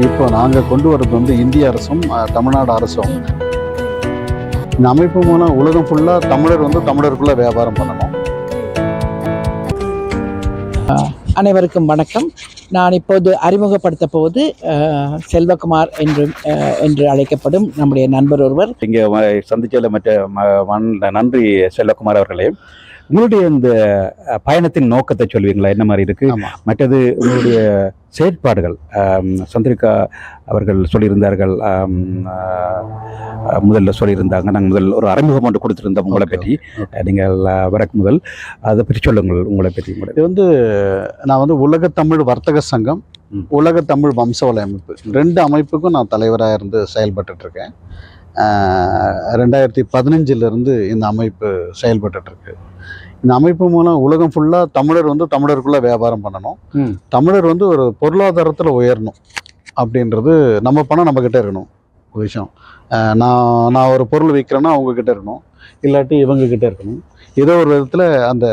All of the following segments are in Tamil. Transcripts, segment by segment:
இப்போ நாங்கள் கொண்டு வர்றது வந்து இந்திய அரசும் தமிழ்நாடு அரசும் இந்த அமைப்பு மூலம் உலகம் ஃபுல்லாக தமிழர் வந்து தமிழருக்குள்ளே வியாபாரம் பண்ணணும். அனைவருக்கும் வணக்கம். நான் இப்போது அறிமுகப்படுத்த போவது செல்வகுமார் என்று அழைக்கப்படும் நம்முடைய நண்பர் ஒருவர். இங்கே சந்திச்சதில் மற்ற நன்றி செல்வகுமார் அவர்களே. உங்களுடைய இந்த பயணத்தின் நோக்கத்தை சொல்வீங்களா? என்ன மாதிரி இருக்கு? மற்றது உங்களுடைய செயற்பாடுகள் சந்திரிகா அவர்கள் சொல்லியிருந்தார்கள், முதல்ல சொல்லியிருந்தாங்க. நாங்கள் முதல் ஒரு அறிமுகம் ஒன்று கொடுத்துருந்தோம் உங்களை பற்றி. நீங்கள் வரக்கு முதல் அதை பற்றி சொல்லுங்கள். உங்களை பற்றி இது வந்து நான் வந்து உலகத்தமிழ் வர்த்தக சங்கம், உலகத்தமிழ் வம்சவலை அமைப்பு, ரெண்டு அமைப்புக்கும் நான் தலைவராக இருந்து செயல்பட்டுருக்கேன். 2015 இந்த அமைப்பு செயல்பட்டுருக்கு. இந்த அமைப்பு மூலம் உலகம் ஃபுல்லாக தமிழர் வந்து தமிழருக்குள்ளே வியாபாரம் பண்ணணும், தமிழர் வந்து ஒரு பொருளாதாரத்தில் உயரணும் அப்படின்றது. நம்ம பணம் நம்மக்கிட்ட இருக்கணும். ஒரு விஷயம், நான் ஒரு பொருள் விற்கிறேன்னா அவங்கக்கிட்ட இருக்கணும், இல்லாட்டி இவங்கக்கிட்ட இருக்கணும். ஏதோ ஒரு விதத்தில் அந்த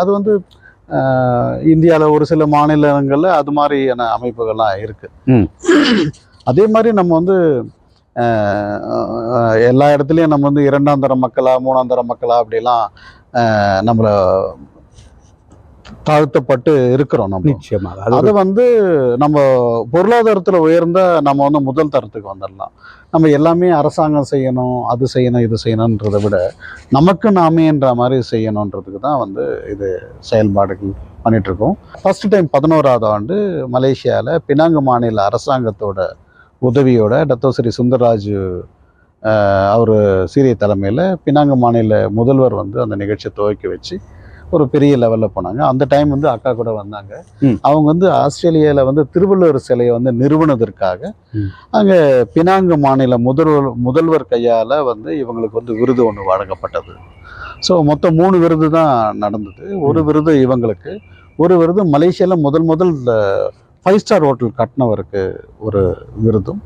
அது வந்து இந்தியாவில் ஒரு சில மாநிலங்களில் அது மாதிரியான அமைப்புகள்லாம் இருக்குது. அதே மாதிரி நம்ம வந்து எல்லா இடத்துலையும் நம்ம வந்து 2ஆம் தர மக்களா 3ஆம் தர மக்களா அப்படிலாம் நம்மளை தாழ்த்தப்பட்டு இருக்கிறோம். நம்ம நிச்சயமாக அது வந்து நம்ம பொருளாதாரத்தில் உயர்ந்த நம்ம வந்து முதல் தரத்துக்கு வந்துடலாம். நம்ம எல்லாமே அரசாங்கம் செய்யணும், அது செய்யணும், இது செய்யணுன்றதை விட நமக்கு நாமேன்ற மாதிரி செய்யணுன்றதுக்கு தான் வந்து இது செயல்பாடுகள் பண்ணிகிட்ருக்கோம். ஃபஸ்ட்டு டைம் 11ஆவது ஆண்டு மலேசியாவில் பினாங்கு மாநில அரசாங்கத்தோட உதவியோட டத்தோஸ்ரீ சுந்தர்ராஜ் அவர் சீரிய தலைமையில் பினாங்கு மாநில முதல்வர் வந்து அந்த நிகழ்ச்சியை துவக்கி வச்சு ஒரு பெரிய லெவலில் போனாங்க. அந்த டைம் வந்து அக்கா கூட வந்தாங்க. அவங்க வந்து ஆஸ்திரேலியாவில் வந்து திருவள்ளுவர் சிலையை வந்து நிறுவனதற்காக அங்கே பினாங்கு மாநில முதல்வர் கையால் வந்து இவங்களுக்கு வந்து விருது ஒன்று வழங்கப்பட்டது. ஸோ மொத்தம் 3 விருது தான் நடந்தது. ஒரு விருது இவங்களுக்கு, ஒரு விருது மலேசியாவில் முதல் 5 ஸ்டார் ஹோட்டல் கட்டினவருக்கு ஒரு விருதும்,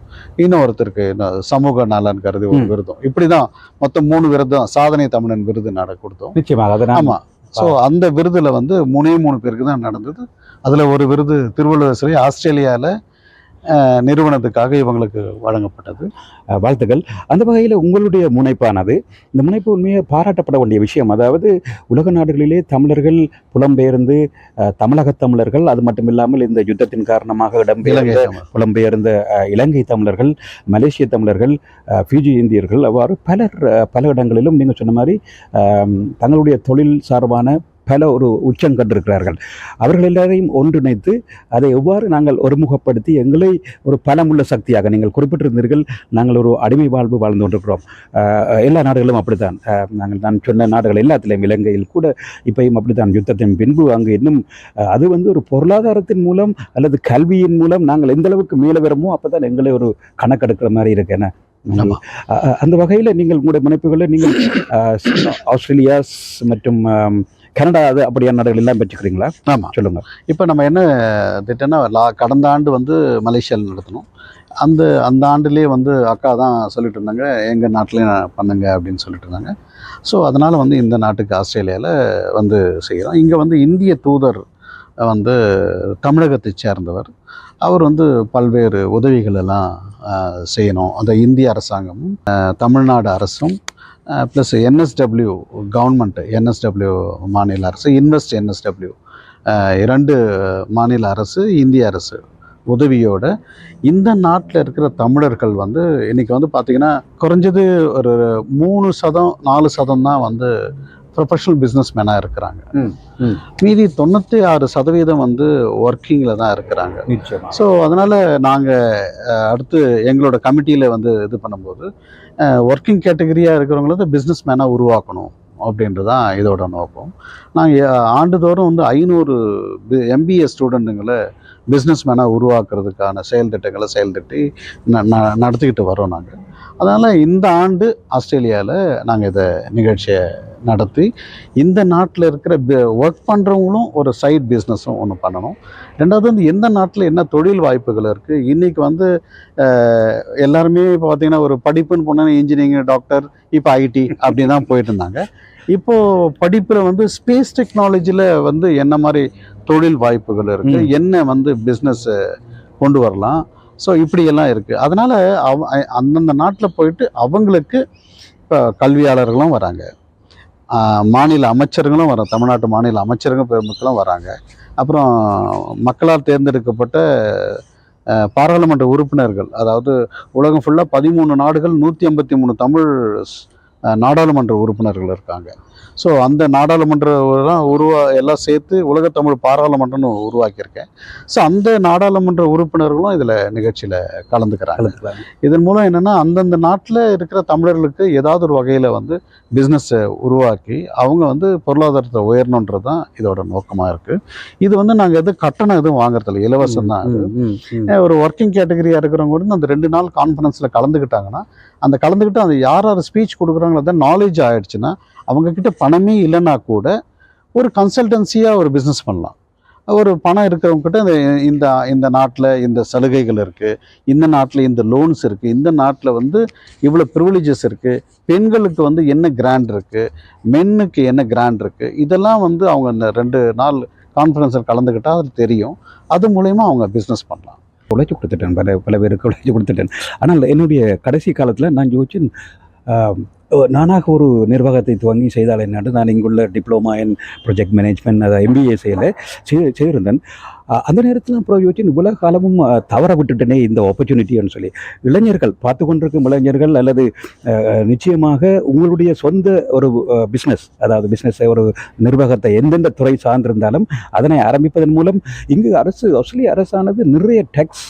இன்னொருத்தருக்கு சமூக நலன் கருதி ஒரு விருதும். இப்படி தான் மொத்தம் 3 விருது தான் சாதனை தமிழன் விருது கொடுத்தோம். நிச்சயமாக. ஆமாம். ஸோ அந்த விருதில் வந்து 3 பேருக்கு தான் நடந்தது. அதில் ஒரு விருது திருவள்ளுவர் சிலை ஆஸ்திரேலியாவில் நிறுவனத்துக்காக இவங்களுக்கு வழங்கப்பட்டது. வாழ்த்துக்கள். அந்த வகையில் உங்களுடைய முனைப்பானது, இந்த முனைப்பு உண்மையாக பாராட்டப்பட வேண்டிய விஷயம். அதாவது உலக நாடுகளிலே தமிழர்கள் புலம்பெயர்ந்து, தமிழக தமிழர்கள், அது மட்டும் இல்லாமல் இந்த யுத்தத்தின் காரணமாக புலம்பெயர்ந்த இலங்கை தமிழர்கள், மலேசிய தமிழர்கள், ஃபிஜி இந்தியர்கள், அவ்வாறு பல இடங்களிலும் நீங்கள் சொன்ன மாதிரி தங்களுடைய தொழில் சார்பான பல ஒரு உச்சம் கண்டிருக்கிறார்கள். அவர்கள் எல்லாரையும் ஒன்றிணைத்து அதை எவ்வாறு நாங்கள் ஒருமுகப்படுத்தி எங்களை ஒரு பலமுள்ள சக்தியாக, நீங்கள் குறிப்பிட்டிருந்தீர்கள், நாங்கள் ஒரு அடிமை வாழ்வு வாழ்ந்து கொண்டிருக்கிறோம். எல்லா நாடுகளும் அப்படித்தான். நான் சொன்ன நாடுகள் எல்லாத்திலையும், இலங்கையில் கூட இப்பயும் அப்படித்தான். யுத்தத்தின் பின்பு அங்கு இன்னும் அது வந்து ஒரு பொருளாதாரத்தின் மூலம் அல்லது கல்வியின் மூலம் நாங்கள் எந்த அளவுக்கு மேலே வரமோ அப்போதான் எங்களை ஒரு கணக்கெடுக்கிற மாதிரி இருக்கேன். அந்த வகையில் நீங்கள் உங்களுடைய முனைப்புகளை நீங்கள் ஆஸ்திரேலியா மற்றும் கனடா அப்படியான நாடுகள் எல்லாம் பெற்றுக்கிறீங்களா? ஆமாம், சொல்லுங்கள். இப்போ நம்ம என்ன திட்டம்னா, கடந்த ஆண்டு வந்து மலேசியாவில் நடத்தணும். அந்த ஆண்டுலேயே வந்து அக்கா தான் சொல்லிட்டு இருந்தாங்க, எங்கள் நாட்டிலையும் பண்ணுங்க அப்படின்னு சொல்லிட்டு இருந்தாங்க. ஸோ அதனால் வந்து இந்த நாட்டுக்கு ஆஸ்திரேலியாவில் வந்து செய்கிறோம். இங்கே வந்து இந்திய தூதர் வந்து தமிழகத்தை சேர்ந்தவர். அவர் வந்து பல்வேறு உதவிகள் எல்லாம் செய்யணும். அந்த இந்திய அரசாங்கமும் தமிழ்நாடு அரசும் ப்ளஸ் என்எஸ்டபிள்யூ கவர்மெண்ட், என்எஸ்டபிள்யூ மாநில அரசு, இன்வெஸ்ட் என்எஸ்டபிள்யூ 2 மாநில அரசு, இந்திய அரசு உதவியோட இந்த நாட்டில் இருக்கிற தமிழர்கள் வந்து இன்றைக்கி வந்து பார்த்திங்கன்னா குறைஞ்சது ஒரு 3%-4% தான் வந்து ப்ரொஃபஷனல் பிஸ்னஸ் மேனாக இருக்கிறாங்க. மீதி 96% வந்து ஒர்க்கிங்கில் தான் இருக்கிறாங்க. ஸோ அதனால் நாங்கள் அடுத்து எங்களோட கமிட்டியில் வந்து இது பண்ணும்போது ஒர்க்கிங் கேட்டகரியாக இருக்கிறவங்கள வந்து பிஸ்னஸ் மேனாக உருவாக்கணும் அப்படின்றது தான் இதோட நோக்கம். நாங்கள் ஆண்டுதோறும் வந்து 500 MBA ஸ்டூடெண்ட்டுங்களை பிஸ்னஸ் மேனாக உருவாக்குறதுக்கான செயல்திட்டத்தை நடத்திக்கிட்டு வரோம் நாங்கள். அதனால் இந்த ஆண்டு ஆஸ்திரேலியாவில் நாங்கள் இதை நிகழ்ச்சியை நடத்தி இந்த நாட்டில் இருக்கிற ஒர்க் பண்ணுறவங்களும் ஒரு சைட் பிஸ்னஸும் ஒன்று பண்ணணும். ரெண்டாவது வந்து எந்த நாட்டில் என்ன தொழில் வாய்ப்புகள் இருக்குது. இன்றைக்கி வந்து எல்லாருமே இப்போ பார்த்திங்கன்னா ஒரு படிப்புன்னு போனால் இன்ஜினியரிங், டாக்டர், இப்போ ஐடி அப்படி தான் போயிட்டு இருந்தாங்க. இப்போது படிப்பில் வந்து ஸ்பேஸ் டெக்னாலஜியில் வந்து என்ன மாதிரி தொழில் வாய்ப்புகள் இருக்குது, என்ன வந்து பிஸ்னஸ் கொண்டு வரலாம். ஸோ இப்படியெல்லாம் இருக்குது. அதனால் அந்தந்த நாட்டில் போயிட்டு அவங்களுக்கு இப்போ கல்வியாளர்களும் வராங்க, மாநில அமைச்சர்களும் வராங்க, தமிழ்நாட்டு மாநில அமைச்சர்கள் பெருமக்களும் வராங்க, அப்புறம் மக்களால் தேர்ந்தெடுக்கப்பட்ட பாராளுமன்ற உறுப்பினர்கள், அதாவது உலகம் ஃபுல்லாக 13 நாடுகள் 153 தமிழ் நாடாளுமன்ற உறுப்பினர்கள் இருக்காங்க. ஸோ அந்த நாடாளுமன்றலாம் எல்லாம் சேர்த்து உலகத்தமிழ் பாராளுமன்றம்னு உருவாக்கியிருக்கேன். ஸோ அந்த நாடாளுமன்ற உறுப்பினர்களும் இதில் நிகழ்ச்சியில் கலந்துக்கிறாங்க. இதன் மூலம் என்னென்னா அந்தந்த நாட்டில் இருக்கிற தமிழர்களுக்கு ஏதாவது ஒரு வகையில் வந்து பிஸ்னஸை உருவாக்கி அவங்க வந்து பொருளாதாரத்தை உயரணுன்றது தான் இதோட நோக்கமாக இருக்குது. இது வந்து நாங்கள் எதுவும் கட்டணம் எதுவும் வாங்குறதில்ல, இலவசம் தான். ஒரு ஒர்க்கிங் கேட்டகரியாக இருக்கிறவங்க கூட அந்த 2 நாள் கான்ஃபரன்ஸில் கலந்துக்கிட்டாங்கன்னா, அந்த கலந்துக்கிட்டு அந்த யார் ஸ்பீச் கொடுக்குறாங்களோ தான் நாலேஜ் ஆகிடுச்சுன்னா அவங்கக்கிட்ட பணமே இல்லைன்னா கூட ஒரு கன்சல்டன்சியாக ஒரு பிஸ்னஸ் பண்ணலாம். ஒரு பணம் இருக்கிறவங்ககிட்ட இந்த இந்த நாட்டில் இந்த சலுகைகள் இருக்குது, இந்த நாட்டில் இந்த லோன்ஸ் இருக்குது, இந்த நாட்டில் வந்து இவ்வளோ ப்ரிவிலேஜஸ் இருக்குது, பெண்களுக்கு வந்து என்ன கிராண்ட் இருக்குது, மென்னுக்கு என்ன கிராண்ட் இருக்குது, இதெல்லாம் வந்து அவங்க இந்த 2 நாள் கான்ஃபரன்ஸில் கலந்துக்கிட்டால் அது தெரியும். அது மூலயமா அவங்க பிஸ்னஸ் பண்ணலாம். உழைச்சி கொடுத்துட்டேன், பல பேருக்கு உழைச்சி கொடுத்துட்டேன். ஆனால் என்னுடைய கடைசி காலத்தில் நான் யோசிச்சு நானாக ஒரு நிர்வாகத்தை துவங்கி செய்தால் என்னென்று நான் இங்குள்ள டிப்ளமா இன் ப்ராஜெக்ட் மேனேஜ்மெண்ட், அதை MBA செய்திருந்தேன். அந்த நேரத்தில் அப்புறம் யோசிச்சு இவ்வளவு காலமும் தவற விட்டுட்டேனே இந்த ஆப்பர்ச்சுனிட்டின்னு சொல்லி. இளைஞர்கள் பார்த்து கொண்டிருக்கும் இளைஞர்கள் அல்லது நிச்சயமாக உங்களுடைய சொந்த ஒரு பிஸ்னஸ், அதாவது பிஸ்னஸை ஒரு நிர்வாகத்தை எந்தெந்த துறை சார்ந்திருந்தாலும் அதனை ஆரம்பிப்பதன் மூலம் இங்கு ஆஸ்திரேலிய அரசானது நிறைய டேக்ஸ்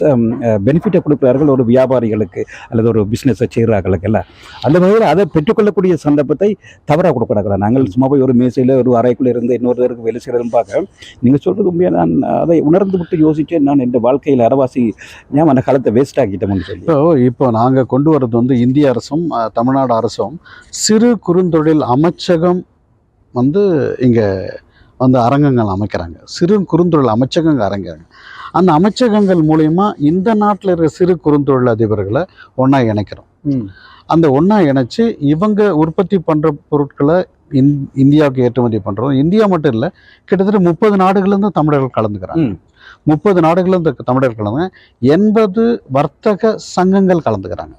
பெனிஃபிட்டை கொடுக்கிறார்கள் ஒரு வியாபாரிகளுக்கு அல்லது ஒரு பிஸ்னஸை செய்கிறார்களுக்கு எல்லாம். அந்த வகையில் அதை பெற்றுக்கொள்ளக்கூடிய சந்தர்ப்பத்தை தவறாக கொடுக்கிறாங்க. நாங்கள் சும்மா போய் ஒரு மேசையில் ஒரு அறைக்குள்ளே இருந்து இன்னொருத்தருக்கு வேலை செய்கிறதுன்னு பார்க்க நீங்கள் சொல்கிறது உண்மையாக நான் அதை உணர்ந்து விட்டு யோசிச்சேன். நான் இந்த வாழ்க்கையில் அறவாசி ஏன் அந்த காலத்தை வேஸ்ட் ஆக்கிட்டோம்னு சொல்லி. இப்போ நாங்கள் கொண்டு வர்றது வந்து இந்திய அரசும் தமிழ்நாடு அரசும் சிறு குறுந்தொழில் அமைச்சகம் வந்து இங்கே வந்து அரங்கங்கள் அமைக்கிறாங்க. சிறு குறுந்தொழில் அமைச்சகங்கள் அரங்கிறாங்க. அந்த அமைச்சகங்கள் மூலயமா இந்த நாட்டில் இருக்கிற சிறு குறுந்தொழில் அதிபர்களை ஒன்றா இணைக்கிறோம். அந்த ஒன்றா இணைச்சி இவங்க உற்பத்தி பண்ணுற பொருட்களை இந்தியாவுக்கு ஏற்றுமதி பண்ணுறோம். இந்தியா மட்டும் இல்லை, கிட்டத்தட்ட 30 நாடுகள்லேருந்து தமிழர்கள் கலந்துக்கிறாங்க. 30 நாடுகள்லேருந்து தமிழர்கள் கலந்துங்க. 80 வர்த்தக சங்கங்கள் கலந்துக்கிறாங்க.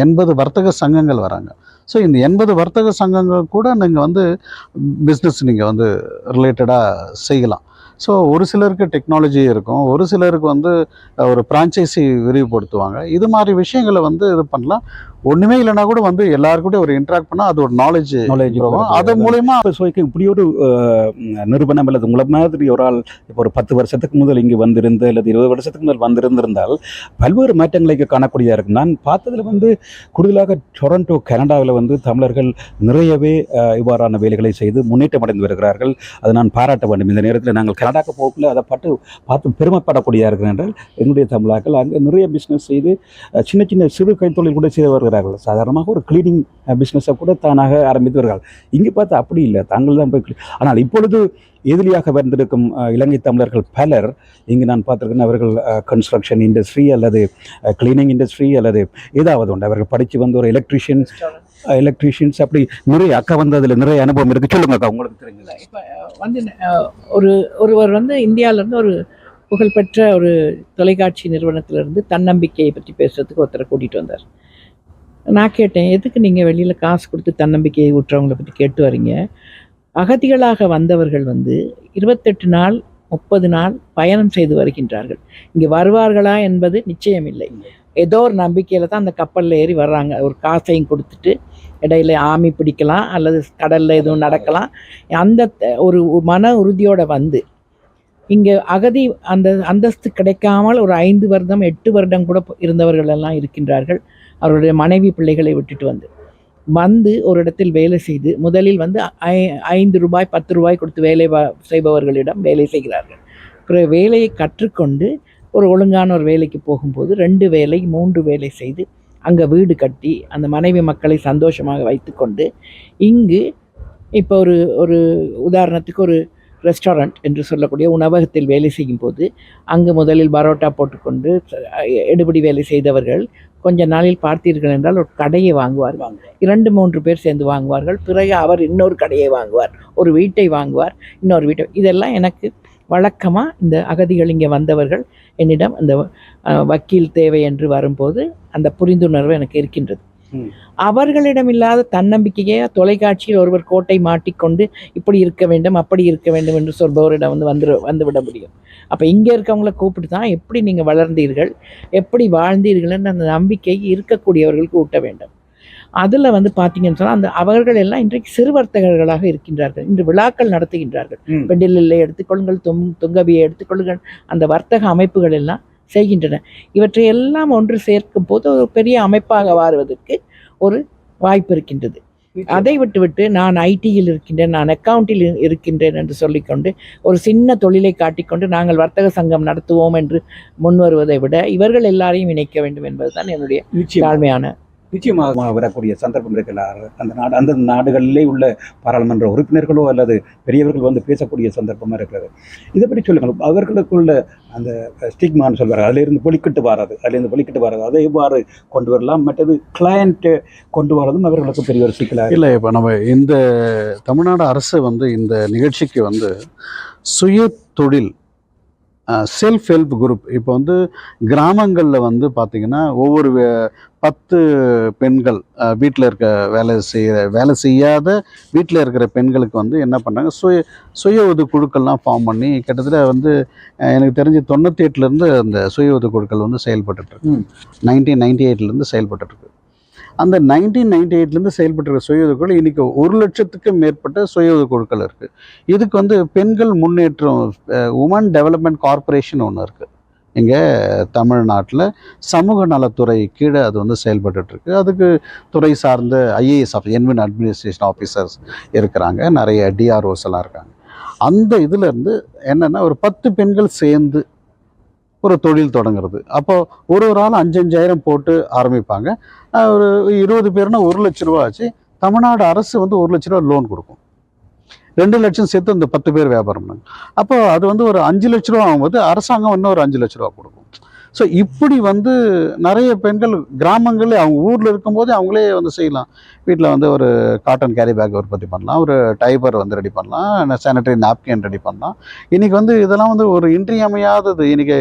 80 வர்த்தக சங்கங்கள் வராங்க. ஸோ இந்த 80 வர்த்தக சங்கங்கள் கூட நீங்கள் வந்து பிஸ்னஸ் நீங்கள் வந்து ரிலேட்டடாக செய்யலாம். ஸோ ஒரு சிலருக்கு டெக்னாலஜி இருக்கும், ஒரு சிலருக்கு வந்து ஒரு ஃப்ரான்ச்சைசி விரிவுபடுத்துவாங்க. இது மாதிரி விஷயங்களை வந்து இது பண்ணலாம். ஒன்றுமே இல்லைனா கூட வந்து எல்லாருக்கூட ஒரு இன்ட்ராக்ட் பண்ணால் அது ஒரு நாலேஜ் அது மூலயமா இப்படி ஒரு நிறுவனம் அல்லது உங்களை மாதிரி ஒரு ஆள் இப்போ ஒரு 10 வருஷத்துக்கு முதல் இங்கே வந்திருந்து அல்லது 20 வருஷத்துக்கு முதல் வந்திருந்திருந்தால் பல்வேறு மாற்றங்களை காணக்கூடியதாக இருக்கும். நான் பார்த்ததில் வந்து கூடுதலாக டொரண்டோ கனடாவில் வந்து தமிழர்கள் நிறையவே இவ்வாறான வேலைகளை செய்து முன்னேற்றம் அடைந்து வருகிறார்கள். அதை நான் பாராட்ட வேண்டும். இந்த நேரத்தில் நாங்கள் கனடாக்கு போகல அதை பார்த்து பெருமைப்படக்கூடியதாக இருக்கிறேன் என்றால் என்னுடைய தமிழர்கள் அங்கே நிறைய பிஸ்னஸ் செய்து சின்ன சின்ன சிறு கைத்தொழில் கூட செய்து வருகிறார்கள். சாதாரணமாக ஒரு கிளீனிங் பிஸ்னஸை கூட தானாக ஆரம்பித்து வருகிறார்கள். இங்கே பார்த்து அப்படி இல்லை, தாங்கள் தான் போய். ஆனால் இப்பொழுது எதிரியாக வந்திருக்கும் இலங்கை தமிழர்கள் பலர் இங்கு நான் பார்த்துருக்கேன். அவர்கள் கன்ஸ்ட்ரக்ஷன் இண்டஸ்ட்ரி அல்லது கிளீனிங் இண்டஸ்ட்ரி அல்லது ஏதாவது உண்டு. அவர்கள் படித்து வந்து ஒரு எலக்ட்ரீஷியன்ஸ் அப்படி நிறைய அக்கா வந்து அதில் நிறைய அனுபவம் இருக்குது. சொல்லுங்க அக்கா, உங்களுக்கு தெரியுங்களா? இப்போ வந்து ஒருவர் வந்து இந்தியாவிலேருந்து ஒரு புகழ்பெற்ற ஒரு தொலைக்காட்சி நிறுவனத்திலிருந்து தன்னம்பிக்கையை பற்றி பேசுகிறதுக்கு ஒருத்தரை கூட்டிகிட்டு வந்தார். நான் கேட்டேன், எதுக்கு நீங்கள் வெளியில் காசு கொடுத்து தன்னம்பிக்கையை ஊட்டுறவங்களை பற்றி கேட்டு வரீங்க? அகதிகளாக வந்தவர்கள் வந்து 28 நாள் 30 நாள் பயணம் செய்து வருகின்றார்கள். இங்கே வருவார்களா என்பது நிச்சயம் இல்லை. ஏதோ ஒரு நம்பிக்கையில் தான் அந்த கப்பலில் ஏறி வர்றாங்க. ஒரு காசையும் கொடுத்துட்டு இடையில ஆமி பிடிக்கலாம் அல்லது கடலில் எதுவும் நடக்கலாம். அந்த ஒரு மன உறுதியோடு வந்து இங்கே அகதி அந்த அந்தஸ்து கிடைக்காமல் ஒரு 5 வருடம் 8 வருடம் கூட இருந்தவர்கள் எல்லாம் இருக்கின்றார்கள். அவருடைய மனைவி பிள்ளைகளை விட்டுட்டு வந்து ஒரு இடத்தில் வேலை செய்து முதலில் வந்து 5 ரூபாய் 10 ரூபாய் கொடுத்து வேலை செய்பவர்களிடம் வேலை செய்கிறார்கள். பிறகு வேலையை கற்றுக்கொண்டு ஒரு ஒழுங்கான ஒரு வேலைக்கு போகும்போது 2 வேலை 3 வேலை செய்து அங்கே வீடு கட்டி அந்த மனைவி மக்களை சந்தோஷமாக வைத்துக்கொண்டு இங்கு இப்போ ஒரு உதாரணத்துக்கு ஒரு ரெஸ்டாரண்ட் என்று சொல்லக்கூடிய உணவகத்தில் வேலை செய்யும்போது அங்கு முதலில் பரோட்டா போட்டுக்கொண்டு எடுபடி வேலை செய்தவர்கள் கொஞ்ச நாளில் பார்த்தீர்கள் என்றால் ஒரு கடையை வாங்குவார்கள். 2-3 பேர் சேர்ந்து வாங்குவார்கள். பிறகு அவர் இன்னொரு கடையை வாங்குவார், ஒரு வீட்டை வாங்குவார், இன்னொரு வீட்டை. இதெல்லாம் எனக்கு வழக்கமாக இந்த அகதிகள் இங்கே வந்தவர்கள் என்னிடம் அந்த வக்கீல் தேவை என்று வரும்போது அந்த புரிந்துணர்வு எனக்கு இருக்கின்றது. அவர்களிடம் இல்லாத தன்னம்பிக்கையே தொலைக்காட்சியில் ஒருவர் கோட்டை மாட்டிக்கொண்டு இப்படி இருக்க வேண்டும் அப்படி இருக்க வேண்டும் என்று சொல்பவரிடம் வந்துவிட முடியும். அப்போ இங்கே இருக்கவங்கள கூப்பிட்டு தான் எப்படி நீங்கள் வளர்ந்தீர்கள், எப்படி வாழ்ந்தீர்கள்னு அந்த நம்பிக்கை இருக்கக்கூடியவர்களுக்கு ஊட்ட வேண்டும். அதில் பார்த்தீங்கன்னு சொன்னால் அவர்கள் எல்லாம் இன்றைக்கு சிறு வர்த்தகர்களாக இருக்கின்றார்கள். இன்று விழாக்கள் நடத்துகின்றார்கள். பெண்டிலில்லை எடுத்துக்கொள்ளுங்கள், தொங்கவியை எடுத்துக்கொள்ளுங்கள், அந்த வர்த்தக அமைப்புகள் எல்லாம் செய்கின்றன. இவற்றை எல்லாம் ஒன்று சேர்க்கும் போது ஒரு பெரிய அமைப்பாக மாறுவதற்கு ஒரு வாய்ப்பு இருக்கின்றது. அதை விட்டுவிட்டு நான் ஐடியில் இருக்கின்றேன், நான் அக்கவுண்டில் இருக்கின்றேன் என்று சொல்லிக்கொண்டு ஒரு சின்ன தொழிலை காட்டிக்கொண்டு நாங்கள் வர்த்தக சங்கம் நடத்துவோம் என்று முன்வருவதை விட இவர்கள் எல்லாரையும் இணைக்க வேண்டும் என்பதுதான் என்னுடைய தாழ்மையான. நிச்சயமாக வரக்கூடிய சந்தர்ப்பம் இருக்கிறார். அந்த நாடுகளிலே உள்ள பாராளுமன்ற உறுப்பினர்களோ அல்லது பெரியவர்கள் பேசக்கூடிய சந்தர்ப்பமாக இருக்கிறது. இதை பற்றி சொல்லுங்கள். அவர்களுக்குள்ள அந்த ஸ்டிக்மான்னு சொல்வார், அதிலிருந்து பொலிக்கிட்டு வராது அதை எவ்வாறு கொண்டு வரலாம், மற்றது கிளையண்ட்டு கொண்டு வரதும் அவர்களுக்கு பெரிய ஒரு சிக்கலாக இல்லை. இப்போ நம்ம இந்த தமிழ்நாடு அரசு இந்த நிகழ்ச்சிக்கு சுய தொழில் செல்ஃப் ஹெல்ப் குரூப் இப்போ கிராமங்களில் பார்த்தீங்கன்னா ஒவ்வொரு 10 பெண்கள் வீட்டில் இருக்க வேலை செய்யாத வீட்டில் இருக்கிற பெண்களுக்கு என்ன பண்ணுறாங்க, சுய உதவி குழுக்கள்லாம் ஃபார்ம் பண்ணி கிட்டத்தட்ட எனக்கு தெரிஞ்சு 98லேருந்து அந்த சுய உதவி குழுக்கள் செயல்பட்டுருக்கு. 1998லேருந்து செயல்பட்டுருக்கு. அந்த 1998லேருந்து செயல்பட்டுருக்க சுய உதவி குழு இன்றைக்கி 1 லட்சத்துக்கும் மேற்பட்ட சுய உதவி குழுக்கள் இருக்குது. இதுக்கு பெண்கள் முன்னேற்றம் உமன் டெவலப்மெண்ட் கார்பரேஷன் ஒன்று இருக்குது. இங்கே தமிழ்நாட்டில் சமூக நலத்துறை கீழே அது செயல்பட்டுருக்கு. அதுக்கு துறை சார்ந்த ஐஏஎஸ் என்வின் அட்மினிஸ்ட்ரேஷன் ஆஃபீஸர்ஸ் இருக்கிறாங்க, நிறைய டிஆர்ஓஸ் எல்லாம் இருக்காங்க. அந்த இதுலேருந்து என்னென்னா ஒரு 10 பெண்கள் சேர்ந்து ஒரு தொழில் தொடங்குறது. அப்போது ஒரு ஆள் 5,000 போட்டு ஆரம்பிப்பாங்க. ஒரு 20 பேர்னா 1 லட்ச ரூபா ஆச்சு. தமிழ்நாடு அரசு 1 லட்ச ரூபா லோன் கொடுக்கும். 2 லட்சம் சேர்த்து இந்த 10 பேர் வியாபாரம் பண்ணாங்க. அப்போ அது ஒரு 5 லட்ச ரூபா ஆகும்போது அரசாங்கம் இன்னும் ஒரு 5 லட்ச ரூபா கொடுக்கும். ஸோ இப்படி நிறைய பெண்கள் கிராமங்களில் அவங்க ஊரில் இருக்கும்போதே அவங்களே செய்யலாம். வீட்டில் ஒரு காட்டன் கேரி பேக் உற்பத்தி பண்ணலாம், ஒரு டைப்பர் ரெடி பண்ணலாம், சானிட்டரி நாப்கின் ரெடி பண்ணலாம். இன்றைக்கி இதெல்லாம் ஒரு இன்றியமையாதது. இன்றைக்கி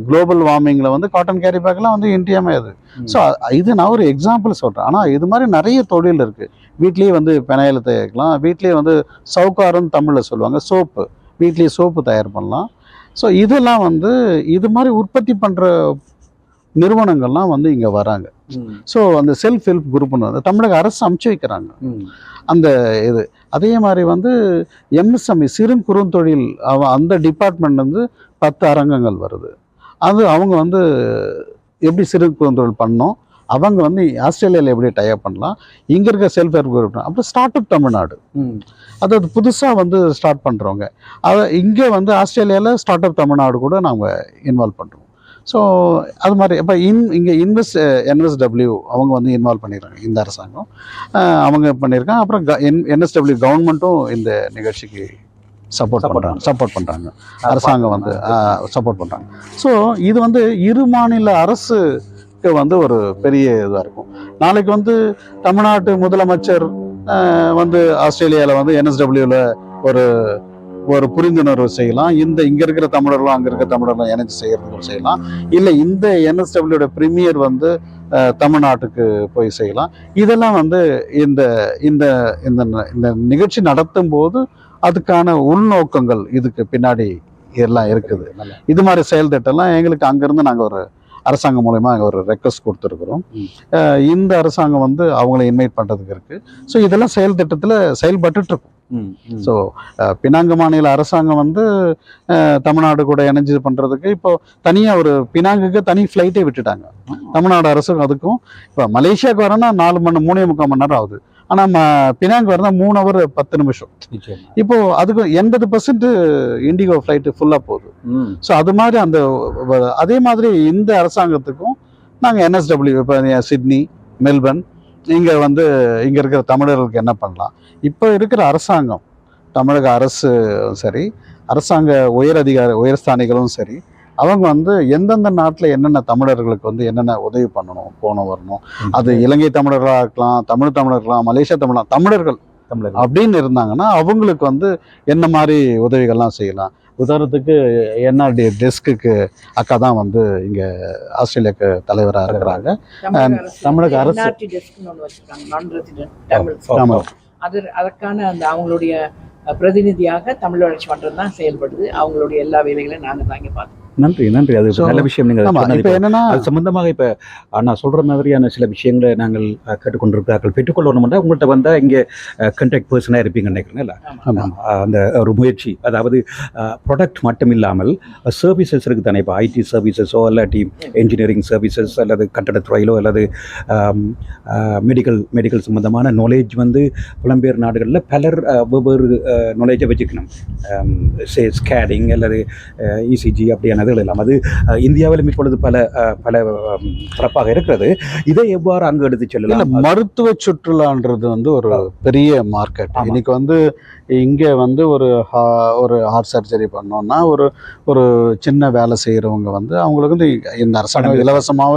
குளோபல் வார்மிங்கில் காட்டன் கேரி பேக்லாம் இன்றியமையாது. ஸோ இது நான் ஒரு எக்ஸாம்பிள் சொல்கிறேன். ஆனால் இது மாதிரி நிறைய தொழில் இருக்குது. வீட்லேயே பெனாயில் தயாரிக்கலாம். வீட்லேயே சவுக்காரன்னு தமிழில் சொல்லுவாங்க, சோப்பு. வீட்லேயே சோப்பு தயார் பண்ணலாம். ஸோ இதெல்லாம் இது மாதிரி உற்பத்தி பண்ணுற நிறுவனங்கள்லாம் இங்கே வராங்க. ஸோ அந்த செல்ஃப் ஹெல்ப் குரூப்னு தமிழக அரசு அமைச்சு வைக்கிறாங்க. அந்த இது அதே மாதிரி எம்எஸ்எம்இ சிறு குறுந்தொழில் அந்த டிபார்ட்மெண்ட் 10 அரங்கங்கள் வருது. அது அவங்க எப்படி சிறு குறுந்தொழில் பண்ணோம், அவங்க ஆஸ்திரேலியாவில் எப்படி டைப் பண்ணலாம், இங்கே இருக்க செல்ஃப் ஹெல்ப் குரூப். அப்புறம் ஸ்டார்ட் அப் தமிழ்நாடு, அதாவது புதுசாக ஸ்டார்ட் பண்ணுறவங்க அதை இங்கே ஆஸ்திரேலியாவில் ஸ்டார்ட் அப் தமிழ்நாடு கூட நாங்கள் இன்வால்வ் பண்ணுறோம். ஸோ அது மாதிரி இப்போ இங்கே என்எஸ்டபிள்யூ அவங்க இன்வால்வ் பண்ணிடுறாங்க. இந்த அரசாங்கம் அவங்க பண்ணியிருக்காங்க. அப்புறம் என்எஸ்டபிள்யூ கவர்மெண்ட்டும் இந்த நிகழ்ச்சிக்கு சப்போர்ட் பண்ணுறாங்க. அரசாங்கம் சப்போர்ட் பண்ணுறாங்க. ஸோ இது இரு மாநில அரசு ஒரு பெரிய இதாக இருக்கும். நாளைக்கு தமிழ்நாட்டு முதலமைச்சர் ஆஸ்திரேலியாவில் என்எஸ்டபிள்யூவில் ஒரு புரிந்துணர்வு செய்யலாம். இங்கே இருக்கிற தமிழர்களும் அங்கே இருக்கிற தமிழர்களும் இணைஞ்சு செய்கிறதுக்கு செய்யலாம். இல்லை இந்த என்எஸ்டபிள்யூட பிரீமியர் தமிழ்நாட்டுக்கு போய் செய்யலாம். இதெல்லாம் இந்த இந்த இந்த நிகழ்ச்சி நடத்தும் போது அதுக்கான உள்நோக்கங்கள் இதுக்கு பின்னாடி எல்லாம் இருக்குது. இது மாதிரி செயல் திட்டம்லாம் எங்களுக்கு அங்கேருந்து நாங்கள் ஒரு அரசாங்கம் மூலமா அங்கே ஒரு ரெக்வஸ்ட் கொடுத்துருக்குறோம். இந்த அரசாங்கம் அவங்கள இன்வைட் பண்ணுறதுக்கு இருக்குது. ஸோ இதெல்லாம் செயல் திட்டத்தில் செயல்பட்டுருக்கும். ஸோ பினாங்கு மாநில அரசாங்கம் தமிழ்நாடு கூட இணைஞ்சு பண்ணுறதுக்கு இப்போ தனியாக ஒரு பினாங்குக்கு தனி ஃப்ளைட்டே விட்டுட்டாங்க. தமிழ்நாடு அரசுக்கும் அதுக்கும் இப்போ மலேசியாவுக்கு வரேன்னா 3.25 மணி நேரம் ஆகுது. ஆனால் பினாங்கு வரனா 3 hours 10 நிமிஷம். இப்போ அதுக்கு 80% இண்டிகோ ஃப்ளைட்டு ஃபுல்லாக போகுது. ஸோ அது மாதிரி அதே மாதிரி இந்த அரசாங்கத்துக்கும் நாங்கள் என்எஸ்டபிள்யூ இப்போ சிட்னி, மெல்பர்ன் இங்கே இங்கே இருக்கிற தமிழர்களுக்கு என்ன பண்ணலாம். இப்போ இருக்கிற அரசாங்கம், தமிழக அரசு சரி, அரசாங்க உயர்ஸ்தானிகளும் சரி, அவங்க எந்தெந்த நாட்டில் என்னென்ன தமிழர்களுக்கு என்னென்ன உதவி பண்ணணும், போன வரணும். அது இலங்கை தமிழர்களாக இருக்கலாம், தமிழர்களாக, மலேசியா தமிழர்கள் தமிழர் அப்படின்னு இருந்தாங்கன்னா அவங்களுக்கு வந்து என்ன மாதிரி உதவிகள்லாம் செய்யலாம். உதாரணத்துக்கு என்ஆர்டி டெஸ்க்கு அக்கா தான் வந்து இங்கே ஆஸ்திரேலியாவுக்கு தலைவராக இருக்கிறாங்க. தமிழக அரசு NRT டெஸ்க்னு ஒன்று வச்சிருக்காங்க, நான் ரெசிடென்ட் தமிழ். ஆமாம். அதற்கான அந்த அவங்களுடைய பிரதிநிதியாக தமிழ் வளர்ச்சி மன்றம் தான் செயல்படுது. அவங்களுடைய எல்லா வேலைகளையும் நாங்கள் தான் இங்கே பார்த்தோம். நன்றி நன்றி. அது நல்ல விஷயம். நீங்கள் இப்போ என்னன்னா அது சம்பந்தமாக இப்போ நான் சொல்கிற மாதிரியான சில விஷயங்களை நாங்கள் கேட்டுக்கொண்டிருக்கிறார்கள். பெற்றுக்கொள்ளணும்னா உங்கள்கிட்ட வந்தால் இங்கே கண்டக்ட் பர்சனாக இருப்பீங்கன்னு நினைக்கிறேன். இல்லை அந்த ஒரு முயற்சி, அதாவது ப்ராடக்ட் மட்டும் இல்லாமல் சர்வீசஸ் இருக்குது தானே. இப்போ ஐடி சர்வீசஸோ இல்லாட்டி என்ஜினியரிங் சர்வீசஸ் அல்லது கட்டடத்துறையிலோ அல்லது மெடிக்கல் சம்பந்தமான நாலேஜ் வந்து புலம்பெயர் நாடுகளில் பலர் வெவ்வேறு நாலேஜை வச்சுக்கணும். ஸ்கேனிங் அல்லது இசிஜி அப்படியான எல்லாம் அது இந்தியாவிலும் இப்பொழுது பல சிறப்பாக இருக்கிறது. இதை எவ்வாறு அங்கு எடுத்து செல்லலாம்? மருத்துவ சுற்றுலான்றது வந்து ஒரு பெரிய மார்க்கெட். இன்னைக்கு வந்து இங்கே வந்து ஒரு ஹார்ட் சர்ஜரி பண்ணோம்னா ஒரு சின்ன வேலை செய்கிறவங்க வந்து அவங்களுக்கு வந்து இந்த அரசாங்கம் இலவசமாக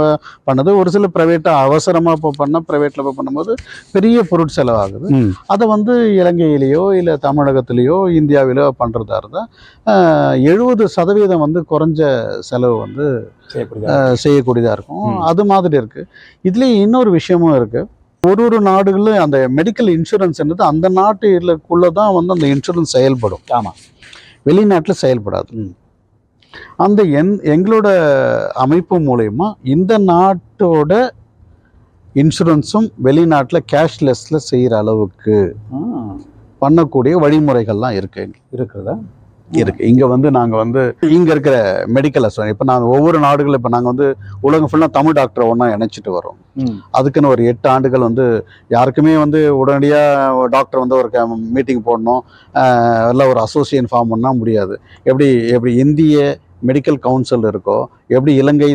பண்ணுது. ஒரு சில ப்ரைவேட்டாக அவசரமாக இப்போ பண்ணால் ப்ரைவேட்டில் போய் பண்ணும்போது பெரிய பொருட்செலவாகுது. அதை வந்து இலங்கையிலேயோ இல்லை தமிழகத்திலேயோ இந்தியாவிலோ பண்ணுறதா இருந்தால் 70% வந்து குறைஞ்ச செலவு வந்து செய்யக்கூடியதாக இருக்கும். அது மாதிரி இருக்குது. இதுலேயே இன்னொரு விஷயமும் இருக்குது. ஒரு நாடுகளில் அந்த மெடிக்கல் இன்சூரன்ஸ்ன்றது அந்த நாட்டுக்குள்ளே தான் வந்து அந்த இன்சூரன்ஸ் செயல்படும். ஆமாம், வெளிநாட்டில் செயல்படாது. அந்த எங்களோட அமைப்பு மூலயமா இந்த நாட்டோட இன்சூரன்ஸும் வெளிநாட்டில் கேஷ்லெஸ்ல செய்கிற அளவுக்கு பண்ணக்கூடிய வழிமுறைகள்லாம் இருக்கிறதா இருக்கு. இங்கே வந்து நாங்கள் வந்து இங்கே இருக்கிற மெடிக்கல் அசோசியேஷன் இப்போ நாங்கள் ஒவ்வொரு நாடுகளில் இப்போ நாங்கள் வந்து உலகம் ஃபுல்லாக தமிழ் டாக்டரை ஒன்றா இணைச்சிட்டு வரோம். அதுக்குன்னு ஒரு 8 ஆண்டுகள் வந்து யாருக்குமே வந்து உடனடியாக டாக்டர் வந்து ஒரு மீட்டிங் போடணும் இல்லை ஒரு அசோசியேஷன் ஃபார்ம் பண்ணால் முடியாது. எப்படி இந்திய மெடிக்கல் கவுன்சில் இருக்கோ, எப்படி இலங்கை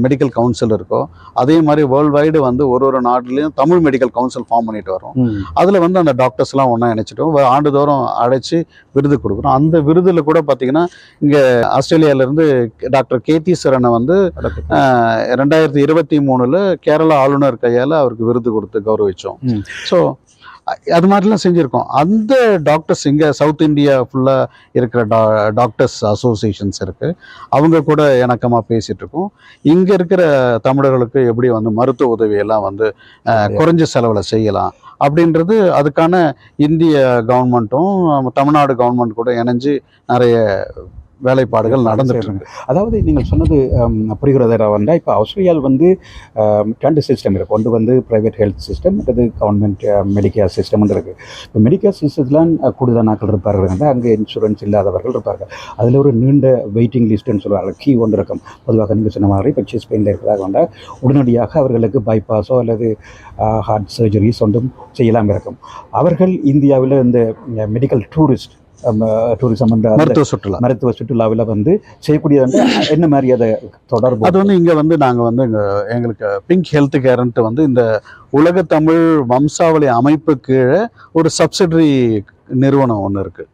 மெடிக்கல் கவுன்சில் இருக்கோ, அதே மாதிரி வேர்ல்டு வைடு வந்து ஒரு நாட்டிலையும் தமிழ் மெடிக்கல் கவுன்சில் ஃபார்ம் பண்ணிட்டு வரோம். அதில் வந்து அந்த டாக்டர்ஸ்லாம் ஒன்றா இணைச்சிட்டோம். ஆண்டுதோறும் அழைச்சி விருது கொடுக்குறோம். அந்த விருதில் கூட பார்த்தீங்கன்னா இங்கே ஆஸ்திரேலியாவிலேருந்து டாக்டர் கேதீஸ்வரனை வந்து 2023 கேரளா ஆளுநர் கையால் அவருக்கு விருது கொடுத்து கௌரவித்தோம். ஸோ அது மாதிரிலாம் செஞ்சுருக்கோம். அந்த டாக்டர்ஸ் இங்கே சவுத் இந்தியா ஃபுல்லாக இருக்கிற டாக்டர்ஸ் அசோசியேஷன்ஸ் இருக்குது. அவங்க கூட இணக்கமாக பேசிகிட்டு இருக்கோம். இங்கே இருக்கிற தமிழர்களுக்கு எப்படி வந்து மருத்துவ உதவியெல்லாம் வந்து குறைஞ்ச செலவில் செய்யலாம் அப்படின்றது அதுக்கான இந்திய கவர்மெண்ட்டும் தமிழ்நாடு கவர்மெண்ட் கூட இணைஞ்சு நிறைய வேலைப்பாடுகள் நடந்துட்டு இருக்கு. அதாவது நீங்கள் சொன்னது புரிகிறதா வந்தால் இப்போ ஆஸ்திரேலியாவில் வந்து 2 சிஸ்டம் இருக்குது. ஒன்று வந்து ப்ரைவேட் ஹெல்த் சிஸ்டம், அது கவர்மெண்ட் மெடிக்கேர் சிஸ்டம்னு இருக்குது. இப்போ மெடிக்கேர் சிஸ்டத்தில் கூடுதல் நாட்கள் இருப்பார்கள், அங்கே இன்சூரன்ஸ் இல்லாதவர்கள் இருப்பார்கள். அதில் ஒரு நீண்ட வெயிட்டிங் லிஸ்ட்டுன்னு சொல்லுவார்கள். கீ ஒன்று இருக்கும். பொதுவாக நீங்கள் சொன்ன மாதிரி இப்போ செஸ்ட் பெயினில் இருக்கிறதாக வந்தால் உடனடியாக அவர்களுக்கு பைபாஸோ அல்லது ஹார்ட் சர்ஜரிஸ் ஒன்றும் செய்யலாம் இருக்கும். அவர்கள் இந்தியாவில் இந்த மெடிக்கல் டூரிசம் மருத்துவ சுற்றுலாவில் வந்து செய்யக்கூடிய என்ன மாதிரி அதை தொடர்பு? அது வந்து இங்கே வந்து நாங்கள் வந்து எங்களுக்கு பிங்க் ஹெல்த் கேர்ன்ட்டு வந்து இந்த உலக தமிழ் வம்சாவளி அமைப்பு கீழே ஒரு சப்சிடரி நிறுவனம் ஒன்று இருக்குது.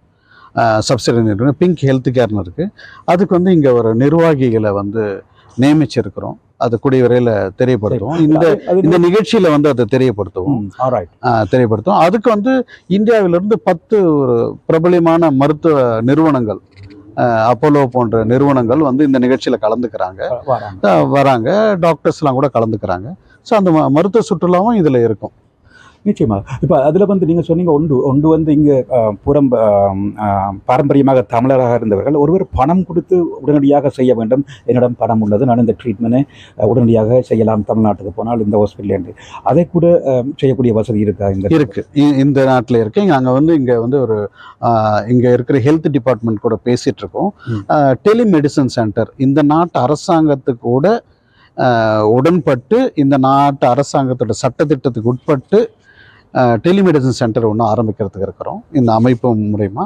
சப்சிடரி நிறுவனம் பிங்க் ஹெல்த் கேர்னு இருக்குது. அதுக்கு வந்து இங்கே ஒரு நிர்வாகிகளை வந்து நியமிச்சிருக்கிறோம். அது கூடிய விரைவில் தெரியப்படுத்துவோம். இந்த நிகழ்ச்சியில் வந்து அதை தெரியப்படுத்துவோம். அதுக்கு வந்து இந்தியாவிலிருந்து 10 ஒரு பிரபலமான மருத்துவ நிறுவனங்கள், அப்போலோ போன்ற நிறுவனங்கள் வந்து இந்த நிகழ்ச்சியில் வராங்க. டாக்டர்ஸ்லாம் கூட கலந்துக்கிறாங்க. ஸோ அந்த மருத்துவ சுற்றுலாவும் இதில் இருக்கும். நிச்சயமாக. இப்போ அதில் வந்து நீங்கள் சொன்னீங்க ஒன்று வந்து இங்கே பாரம்பரியமாக தமிழராக இருந்தவர்கள் ஒருவர் பணம் கொடுத்து உடனடியாக செய்ய வேண்டும். என்னிடம் பணம் உள்ளது, நான் இந்த ட்ரீட்மெண்ட்டை உடனடியாக செய்யலாம், தமிழ்நாட்டுக்கு போனால் இந்த ஹாஸ்பிட்டல் என்று அதை கூட செய்யக்கூடிய வசதி இருக்கா? இந்த நாட்டில் இருக்கு. இங்கே வந்து ஒரு இங்கே இருக்கிற ஹெல்த் டிபார்ட்மெண்ட் கூட பேசிகிட்டு இருக்கோம். டெலிமெடிசன் சென்டர் இந்த நாட்டு அரசாங்கத்துக்கு கூட உடன்பட்டு இந்த நாட்டு அரசாங்கத்தோட சட்டத்திட்டத்துக்கு உட்பட்டு டெலிமெடிசன் சென்டர் ஒன்று ஆரம்பிக்கிறதுக்கு இருக்கிறோம் இந்த அமைப்பு மூலயமா.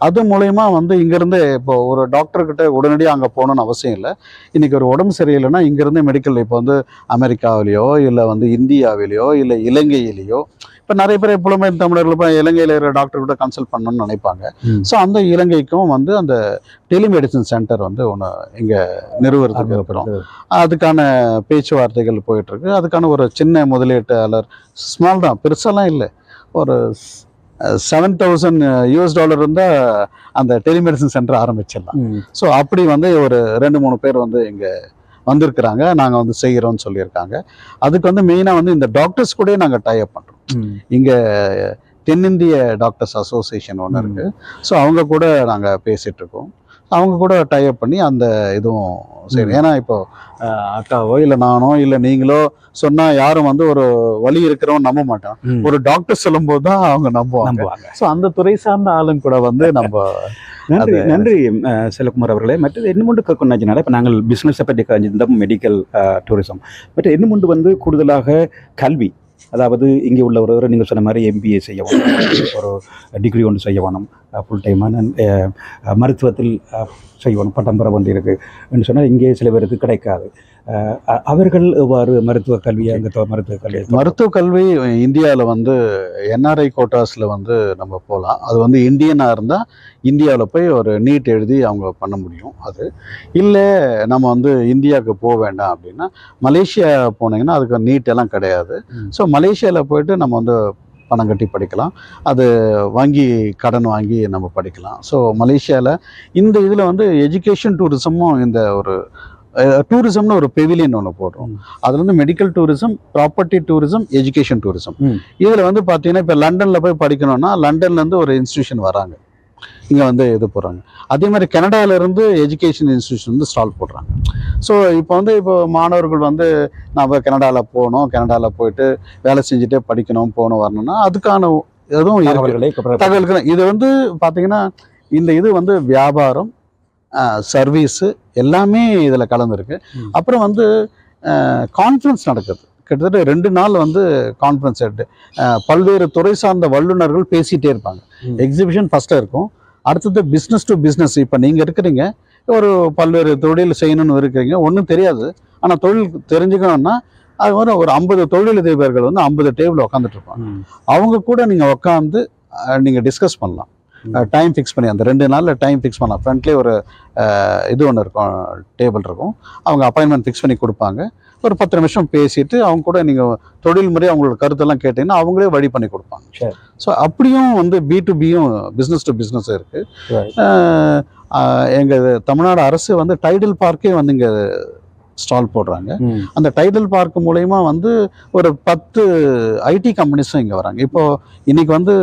அது மூலயமா வந்து இங்கேருந்து இப்போ ஒரு டாக்டர்கிட்ட உடனடியாக அங்கே போகணுன்னு அவசியம் இல்லை. இன்றைக்கி ஒரு உடம்பு சரியில்லைன்னா இங்கேருந்து மெடிக்கல் இப்போ வந்து அமெரிக்காவிலேயோ இல்லை வந்து இந்தியாவிலேயோ இல்லை இலங்கையிலேயோ இப்போ நிறைய பேர் புலம்பெயர் தமிழர்கள் இப்போ இலங்கையில் இருக்கிற டாக்டர் கூட கன்சல்ட் பண்ணணும்னு நினைப்பாங்க. ஸோ அந்த இலங்கைக்கும் வந்து அந்த டெலிமெடிசன் சென்டர் வந்து ஒன்று இங்கே நிறுவனத்துக்கு இருக்கிறோம். அதுக்கான பேச்சுவார்த்தைகள் போயிட்டுருக்கு. அதுக்கான ஒரு சின்ன முதலீட்டாளர், ஸ்மால் தான், பெருசாலாம் இல்லை, ஒரு $7,000 இருந்தால் அந்த டெலிமெடிசன் சென்டர் ஆரம்பிச்சிடலாம். ஸோ அப்படி வந்து ஒரு 2-3 பேர் வந்து இங்கே வந்திருக்கிறாங்க, நாங்கள் வந்து செய்கிறோம்னு சொல்லியிருக்காங்க. அதுக்கு வந்து மெயினாக வந்து இந்த டாக்டர்ஸ் கூட நாங்கள் டைப் பண்ணுறோம். இங்கே தென்னிந்திய டாக்டர்ஸ் அசோசியேஷன் ஒன்று இருக்குது. ஸோ அவங்க கூட நாங்கள் பேசிகிட்ருக்கோம். அவங்க கூட டைப் பண்ணி அந்த இதுவும் சரி. ஏன்னா இப்போ அக்காவோ இல்லை நானோ இல்லை நீங்களோ சொன்னால் யாரும் வந்து ஒரு வலி இருக்கிறவன் நம்ப மாட்டான். ஒரு டாக்டர் சொல்லும்போது தான் அவங்க நம்புவாங்க. ஸோ அந்த துறை சார்ந்த ஆளுங்க கூட வந்து நம்ம நன்றி செல்வகுமார் அவர்களே. மற்றது இன்னும் கேட்கணும்னாச்சுனால இப்போ நாங்கள் பிஸ்னஸை பற்றி கழிஞ்சிருந்தோம், மெடிக்கல் டூரிசம். பட் இன்னும் வந்து கூடுதலாக கல்வி, அதாவது இங்கே உள்ள ஒரு நீங்கள் சொன்ன மாதிரி MBA செய்ய வேணும், ஒரு டிகிரி ஒன்று செய்ய வேணும், ஃபுல் டைமான மருத்துவத்தில் செய்ய வேணும், பட்டம் பெற வேண்டி இருக்குன்னு சொன்னால் இங்கே சில பேருக்கு கிடைக்காது. அவர்கள் எவ்வாறு மருத்துவ கல்வி மருத்துவ கல்வி இந்தியாவில் வந்து NRI கோட்டாஸில் வந்து நம்ம போகலாம். அது வந்து இந்தியனாக இருந்தால் இந்தியாவில் போய் ஒரு நீட் எழுதி அவங்க பண்ண முடியும். அது இல்லை நம்ம வந்து இந்தியாவுக்கு போக வேண்டாம் அப்படின்னா மலேசியா போனீங்கன்னா அதுக்கு நீட் எல்லாம் கிடையாது. ஸோ மலேசியாவில் போயிட்டு நம்ம வந்து பணம் கட்டி படிக்கலாம், அது வாங்கி கடன் வாங்கி நம்ம படிக்கலாம். ஸோ மலேசியாவில் இந்த இதில் வந்து எஜுகேஷன் டூரிசமும் இந்த ஒரு டூரிசம்னு ஒரு பெவிலியன் ஒன்று போடுறோம். அதுல வந்து medical tourism, property tourism, education tourism. இதில் வந்து பார்த்தீங்கன்னா இப்போ லண்டனில் போய் படிக்கணும்னா லண்டன்லேருந்து ஒரு இன்ஸ்டியூஷன் வராங்க, இங்கே வந்து இது போடுறாங்க. அதே மாதிரி கனடாவிலேருந்து எஜுகேஷன் இன்ஸ்டியூஷன் வந்து ஸ்டால் போடுறாங்க. ஸோ இப்போ மாணவர்கள் வந்து நான் கனடாவில் போகணும், கனடாவில் போயிட்டு வேலை செஞ்சுட்டே படிக்கணும், போகணும், வரணும்னா அதுக்கான எதுவும் தகவல்கள். இது வந்து பார்த்தீங்கன்னா இந்த இது வந்து வியாபாரம், சர்வீஸு எல்லாமே இதில் கலந்துருக்கு. அப்புறம் வந்து கான்ஃபரன்ஸ் நடக்குது, கிட்டத்தட்ட 2 நாள் வந்து கான்ஃபரன்ஸ் பல்வேறு துறை சார்ந்த வல்லுநர்கள் பேசிகிட்டே இருப்பாங்க. எக்ஸிபிஷன் ஃபஸ்ட்டாக இருக்கும், அடுத்தது பிஸ்னஸ் டு பிஸ்னஸ். இப்போ நீங்கள் இருக்கிறீங்க, ஒரு பல்வேறு தொழில் செய்யணும்னு இருக்கிறீங்க, ஒன்றும் தெரியாது, ஆனால் தொழில் தெரிஞ்சுக்கணும்னா அது மாதிரி ஒரு 50 தொழிலதிபர்கள் வந்து 50 டேபிள் உட்காந்துட்டு இருப்பாங்க. அவங்க கூட நீங்கள் உட்காந்து நீங்கள் டிஸ்கஸ் பண்ணலாம். டைம் ஃபிக்ஸ் பண்ணி அந்த 2 நாளில் டைம் ஃபிக்ஸ் பண்ணலாம். ஃப்ரண்ட்லேயே ஒரு இது ஒன்று இருக்கும், டேபிள் இருக்கும், அவங்க அப்பாயின்மெண்ட் ஃபிக்ஸ் பண்ணி கொடுப்பாங்க. ஒரு 10 நிமிஷம் பேசிட்டு அவங்க கூட நீங்கள் தொழில் முறை அவங்களோட கருத்தெல்லாம் கேட்டிங்கன்னா அவங்களே வழி பண்ணி கொடுப்பாங்க. ஸோ அப்படியும் வந்து B2Bயும் பிஸ்னஸ் டு பிஸ்னஸ் இருக்குது. எங்கள் தமிழ்நாடு அரசு வந்து டைடல் பார்க்கே வந்து இங்கே ஸ்டால் போடுறாங்க. அந்த டைடல் பார்க் மூலயமா வந்து ஒரு 10 IT கம்பெனிஸும் இங்கே வராங்க. இப்போது இன்னைக்கு வந்து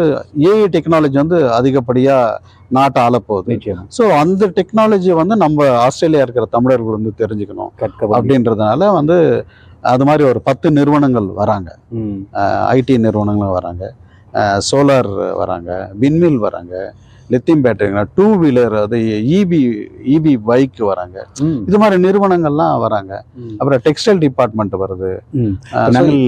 AI டெக்னாலஜி வந்து அதிகப்படியாக நாட்டை ஆளப்போகுது. ஸோ அந்த டெக்னாலஜியை வந்து நம்ம ஆஸ்திரேலியா இருக்கிற தமிழர்கள் வந்து தெரிஞ்சுக்கணும் அப்படின்றதுனால வந்து அது மாதிரி ஒரு 10 நிறுவனங்கள் வராங்க, IT நிறுவனங்களும் வராங்க, சோலார் வராங்க, விண்மில் வராங்க, லித்தியம் பேட்டரி, 2 வீலர், அது EB பைக் வராங்க. இது மாதிரி நிறுவனங்கள்லாம் வராங்க. அப்புறம் டெக்ஸ்டைல் டிபார்ட்மெண்ட் வருது. நாங்கள்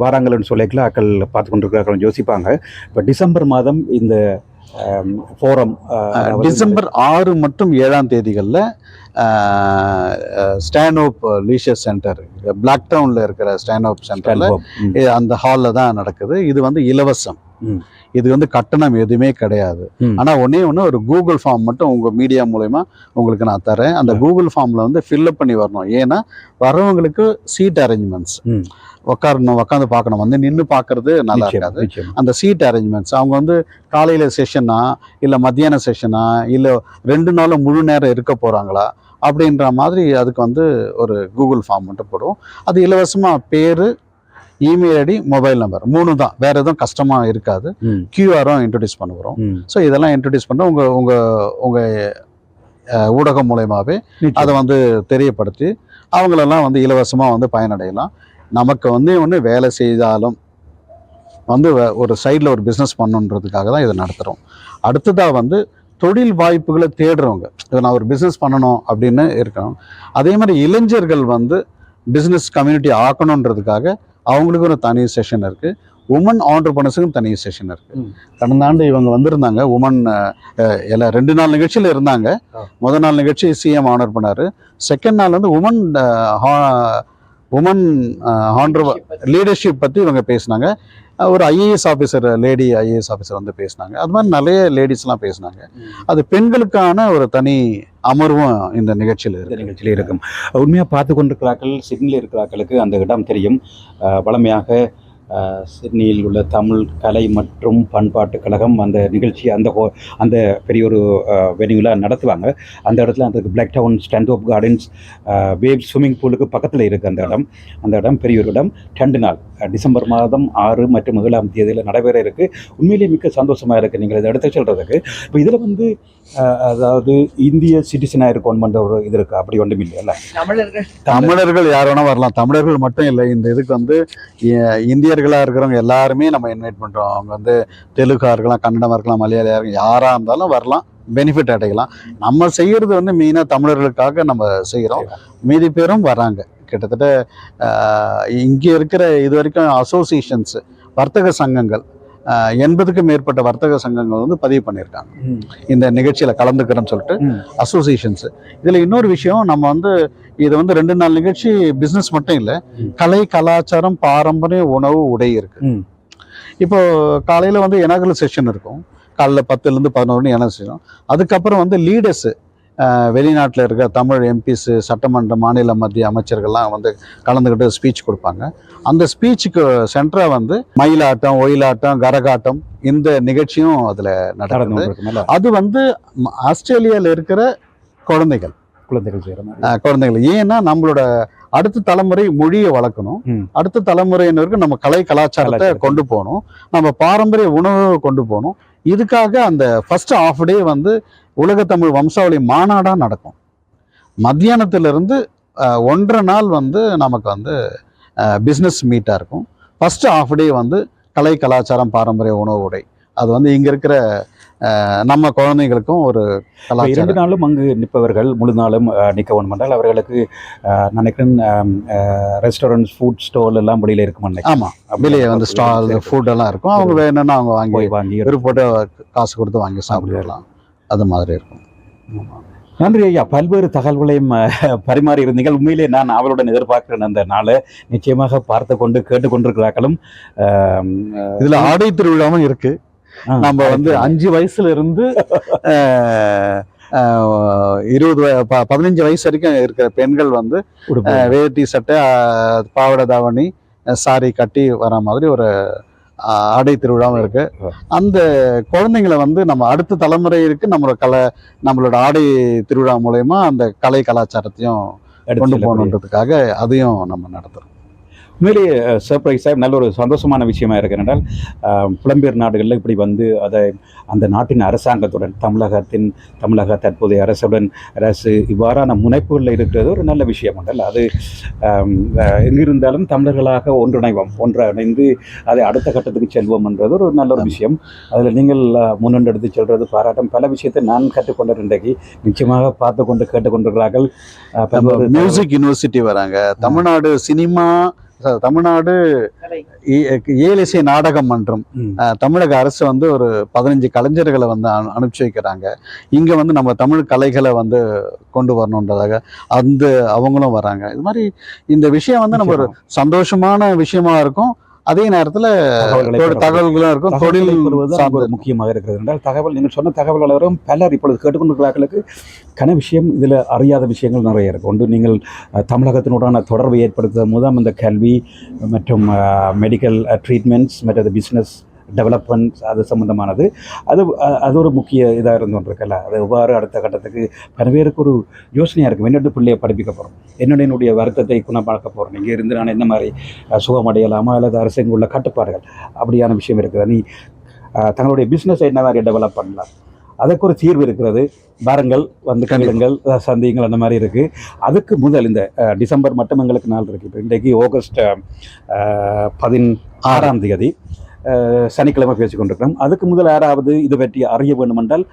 வாராங்கள்னு சொல்லிக்கலாம் ஆக்கள் பார்த்து கொண்டிருக்கிறார்கள் யோசிப்பாங்க. இப்போ டிசம்பர் மாதம் இந்த ஃபோரம் டிசம்பர் 6 மற்றும் 7ஆம் தேதிகளில் ஸ்டான்ஹோப் லீஷர் சென்டர், பிளாக் டவுனில் இருக்கிற ஸ்டான்ஹோப் சென்டரில் அந்த ஹாலில் தான் நடக்குது. இது வந்து இலவசம், இது வந்து கட்டணம் எதுவுமே கிடையாது. ஆனால் ஒன்று ஒரு கூகுள் ஃபார்ம் மட்டும் உங்கள் மீடியா மூலயமா உங்களுக்கு நான் தரேன். அந்த கூகுள் ஃபார்மில் வந்து ஃபில்அப் பண்ணி வரணும். ஏன்னா வரவங்களுக்கு சீட் அரேஞ்ச்மெண்ட்ஸ், உட்காந்து பார்க்கணும், வந்து நின்று பார்க்கறது நல்லா இருக்காது. அந்த சீட் அரேஞ்ச்மெண்ட்ஸ் அவங்க வந்து காலையில் செஷனா இல்லை மத்தியான செஷனா இல்லை 2 நாளும் முழு நேரம் இருக்க போகிறாங்களா அப்படின்ற மாதிரி அதுக்கு வந்து ஒரு கூகுள் ஃபார்ம் மட்டும் போடுவோம். அது இலவசமாக பேர், இமெயில் ஐடி, மொபைல் நம்பர் 3 தான், வேற எதுவும் கஷ்டமாக இருக்காது. QR-ம் இன்ட்ரடியூஸ் பண்ண வரும். ஸோ இதெல்லாம் இன்ட்ரடியூஸ் பண்ண உங்கள் ஊடகம் மூலயமாவே அதை வந்து தெரியப்படுத்தி அவங்களெல்லாம் வந்து இலவசமாக வந்து பயனடையலாம். நமக்கு வந்து ஒன்று வேலை செய்தாலும் வந்து ஒரு சைடில் ஒரு பிஸ்னஸ் பண்ணுன்றதுக்காக தான் இதை நடத்துகிறோம். அடுத்ததாக வந்து தொழில் வாய்ப்புகளை தேடுறவங்க, நான் ஒரு பிஸ்னஸ் பண்ணணும் அப்படின்னு இருக்கணும். அதே மாதிரி இளைஞர்கள் வந்து பிஸ்னஸ் கம்யூனிட்டி ஆக்கணுன்றதுக்காக அவங்களுக்கு ஒரு தனி செஷன் இருக்குது. உமன் ஆண்டர்பிரனர்ஸுக்கும் தனி செஷன் இருக்குது. கடந்த ஆண்டு இவங்க வந்திருந்தாங்க, உமன் எல்லாம் 2 நாள் நிகழ்ச்சியில் இருந்தாங்க. முதல் நாள் நிகழ்ச்சி CM ஆனர் பண்ணார். செகண்ட் நாள் வந்து உமன் லீடர்ஷிப் பற்றி இவங்க பேசினாங்க. ஒரு IAS officer, lady IAS officer வந்து பேசினாங்க. அது மாதிரி நிறைய லேடிஸ்லாம் பேசினாங்க. அது பெண்களுக்கான ஒரு தனி அமர்வும் இந்த நிகழ்ச்சியில் இருக்கும். உண்மையாக பார்த்து கொண்டிருக்கிறார்கள், சிட்னியில் இருக்கிறார்களுக்கு அந்த இடம் தெரியும். வளமையாக சிட்னியில் உள்ள தமிழ் கலை மற்றும் பண்பாட்டு கழகம் அந்த நிகழ்ச்சி அந்த பெரிய ஒரு வென்யூவில் நடத்துவாங்க. அந்த இடத்துல அந்த Blacktown Stanhope Gardens wave swimming பூலுக்கு பக்கத்தில் இருக்குது அந்த இடம் பெரிய ஒரு இடம். 2 நாள் டிசம்பர் மாதம் 6 மற்றும் 7ஆம் தேதியில் நடைபெற இருக்குது. உண்மையிலேயே மிக்க சந்தோஷமாக இருக்குது நீங்கள் இதை எடுத்து சொல்கிறதுக்கு. இப்போ இதில் வந்து அதாவது இந்திய சிட்டிசனாக இருக்கணும்ன்ற ஒரு இது இருக்குது, அப்படி ஒன்றும் இல்லைல்ல? தமிழர்கள் யார் வேணா வரலாம். தமிழர்கள் மட்டும் இல்லை, இந்த இதுக்கு வந்து இந்தியர்களாக இருக்கிறவங்க எல்லாருமே நம்ம இன்வைட் பண்ணுறோம். அவங்க வந்து தெலுங்கா இருக்கலாம், கன்னடமாக இருக்கலாம், மலையாளியாக இருக்கலாம், யாராக இருந்தாலும் வரலாம், பெனிஃபிட் அடையலாம். நம்ம செய்கிறது வந்து மெயினாக தமிழர்களுக்காக நம்ம செய்கிறோம். மீதி பேரும் வராங்க. கிட்டத்தட்ட இங்கே இருக்கிற இது வரைக்கும் அசோசியேஷன்ஸ், வர்த்தக சங்கங்கள் 80க்கும் மேற்பட்ட வர்த்தக சங்கங்கள் வந்து பதிவு பண்ணியிருக்காங்க இந்த நிகழ்ச்சியில் கலந்துக்கிறேன்னு சொல்லிட்டு அசோசியேஷன்ஸ். இதில் இன்னொரு விஷயம், நம்ம வந்து இது வந்து 2 நாள் நிகழ்ச்சி பிஸ்னஸ் மட்டும் இல்லை, கலை, கலாச்சாரம், பாரம்பரிய உணவு, உடை இருக்கு. இப்போ காலையில் வந்து இனாகுரல் செஷன் இருக்கும், காலைல 10லேருந்து 11 இனாகுரல் செஷன். அதுக்கப்புறம் வந்து லீடர்ஸு, வெளிநாட்டில் இருக்க தமிழ் எம்பிஸு, சட்டமன்ற மாநில மத்திய அமைச்சர்கள்லாம் வந்து கலந்துக்கிட்டு ஸ்பீச் கொடுப்பாங்க. அந்த ஸ்பீச்சுக்கு சென்டராக வந்து மயிலாட்டம், ஒயிலாட்டம், கரகாட்டம் இந்த நிகழ்ச்சியும் அதில் நடக்குது. அது வந்து ஆஸ்திரேலியாவில் இருக்கிற குழந்தைகள் ஏன்னா நம்மளோட அடுத்த தலைமுறை மொழியை வளர்க்கணும், அடுத்த தலைமுறையினருக்கு நம்ம கலை கலாச்சாரத்தை கொண்டு போகணும், நம்ம பாரம்பரிய உணவை கொண்டு போகணும். இதுக்காக அந்த ஃபர்ஸ்ட் ஹாஃப் டே வந்து உலக தமிழ் வம்சாவளி மாநாடாக நடக்கும். மத்தியானத்திலிருந்து 1.5 நாள் வந்து நமக்கு வந்து பிஸ்னஸ் மீட்டாக இருக்கும். ஃபர்ஸ்ட் ஹாஃப் டே வந்து கலை, கலாச்சாரம், பாரம்பரிய உணவு, உடை. அது வந்து இங்கே இருக்கிற நம்ம குழந்தைங்களுக்கும் ஒரு கலாச்சாரம். 2 நாளும் அங்கு நிற்பவர்கள் முழு நாளும் நிற்க வேண்டும் என்றால் அவர்களுக்கு நினைக்கிறேன் ரெஸ்டாரண்ட்ஸ், ஃபுட் ஸ்டால் எல்லாம் வெளியில் இருக்கும். ஆமாம், வெளியே வந்து ஸ்டால், ஃபுட் எல்லாம் இருக்கும். அவங்க வேணும்னா அவங்க வாங்கி விருப்பப்பட்டு காசு கொடுத்து வாங்கி சாப்பிடலாம். அது மாதிரி இருக்கும். நன்றி ஐயா, பல்வேறு தகவல்களையும் பரிமாறி இருந்தீர்கள். உண்மையிலே நான் அவளுடன் எதிர்பார்க்கிறேன் அந்த நாளை. நிச்சயமாக பார்த்து கொண்டு கேட்டுக்கொண்டிருக்கிறார்களும். இதில் ஆடை திருவிழாவும் இருக்கு. நம்ம வந்து 5 வயசுல இருந்து 15 வயசு வரைக்கும் இருக்கிற பெண்கள் வந்து வேட்டி சட்டை, பாவாடை தாவணி, சாரி கட்டி வர மாதிரி ஒரு ஆடை திருவிழாவும் இருக்கு. அந்த குழந்தைங்களை வந்து நம்ம அடுத்த தலைமுறைக்கு நம்மளோட ஆடை திருவிழா மூலயமா அந்த கலை கலாச்சாரத்தையும் கொண்டு போகணுன்றதுக்காக அதையும் நம்ம நடத்துறோம். உண்மையிலேயே சர்ப்ரைஸாக நல்ல ஒரு சந்தோஷமான விஷயமா இருக்கு. என்றால் புலம்பெயர் நாடுகளில் இப்படி வந்து அதை அந்த நாட்டின் அரசாங்கத்துடன் தமிழக தற்போதைய அரசு இவ்வாறான முனைப்புகளில் இருக்கிறது ஒரு நல்ல விஷயம் என்றால் அது எங்கிருந்தாலும் தமிழர்களாக ஒன்றிணைந்து அதை அடுத்த கட்டத்துக்கு செல்வோம் என்றது ஒரு நல்ல ஒரு விஷயம். அதில் நீங்கள் முன்னெடுத்து செல்வது பாராட்டம். பல விஷயத்தை நான் கற்றுக்கொண்ட இன்றைக்கு நிச்சயமாக பார்த்து கொண்டு கேட்டுக்கொண்டிருக்கிறார்கள். மியூசிக் யூனிவர்சிட்டி வராங்க, தமிழ்நாடு சினிமா, தமிழ்நாடு இயலிசை நாடக மன்றம், தமிழக அரசு வந்து ஒரு 15 கலைஞர்களை வந்து அனுப்பிச்சு வைக்கிறாங்க. இங்க வந்து நம்ம தமிழ் கலைகளை வந்து கொண்டு வரணுன்றதாக அவங்களும் வராங்க. இது மாதிரி இந்த விஷயம் வந்து நம்ம ஒரு சந்தோஷமான விஷயமா இருக்கும். அதே நேரத்தில் தகவல்களும் இருக்கும். தொழில் ஒரு முக்கியமாக இருக்கிறது என்றால் தகவல், நீங்கள் சொன்ன தகவல்கள் வரும். பலர் இப்பொழுது கேட்டுக்கொண்டிருக்கிறார்களுக்கு விஷயம் இதில் அறியாத விஷயங்கள் நிறைய இருக்குது. ஒன்று, நீங்கள் தமிழகத்தினுடான தொடர்பை ஏற்படுத்துவதன் மூலம் இந்த கல்வி மற்றும் மெடிக்கல் ட்ரீட்மெண்ட்ஸ் மற்றது பிஸ்னஸ் டெவலப்மெண்ட்ஸ் அது சம்மந்தமானது. அது ஒரு முக்கிய இதாக இருந்து கொண்டிருக்கல. அது எவ்வாறு அடுத்த கட்டத்துக்கு பல பேருக்கு ஒரு யோசனையாக இருக்கும். என்னோட பிள்ளையை படிப்பிக்க போகிறோம், என்னுடைய வருத்தத்தை குணமாக்க போகிறோம், இங்கே இருந்து நான் என்ன மாதிரி சுகமடையலாமா அல்லது அரசு உள்ள கட்டுப்பாடுகள் அப்படியான விஷயம் இருக்குது. நீ தங்களுடைய பிஸ்னஸை என்ன மாதிரி டெவலப் பண்ணலாம், அதுக்கு ஒரு தீர்வு இருக்கிறது. வாரங்கள் வந்து கணிதங்கள் சந்திங்கள் அந்த மாதிரி இருக்குது. அதுக்கு முதல் இந்த டிசம்பர் மட்டும் எங்களுக்கு நாள் இருக்குது. இப்போ இன்றைக்கு ஆகஸ்ட் 16ஆம் தேதி சனிக்கிழமை பேசிக்கொண்டிருக்கிறோம். அதுக்கு முதல் யாராவது இது பற்றி அறிய வேண்டுமென்றால்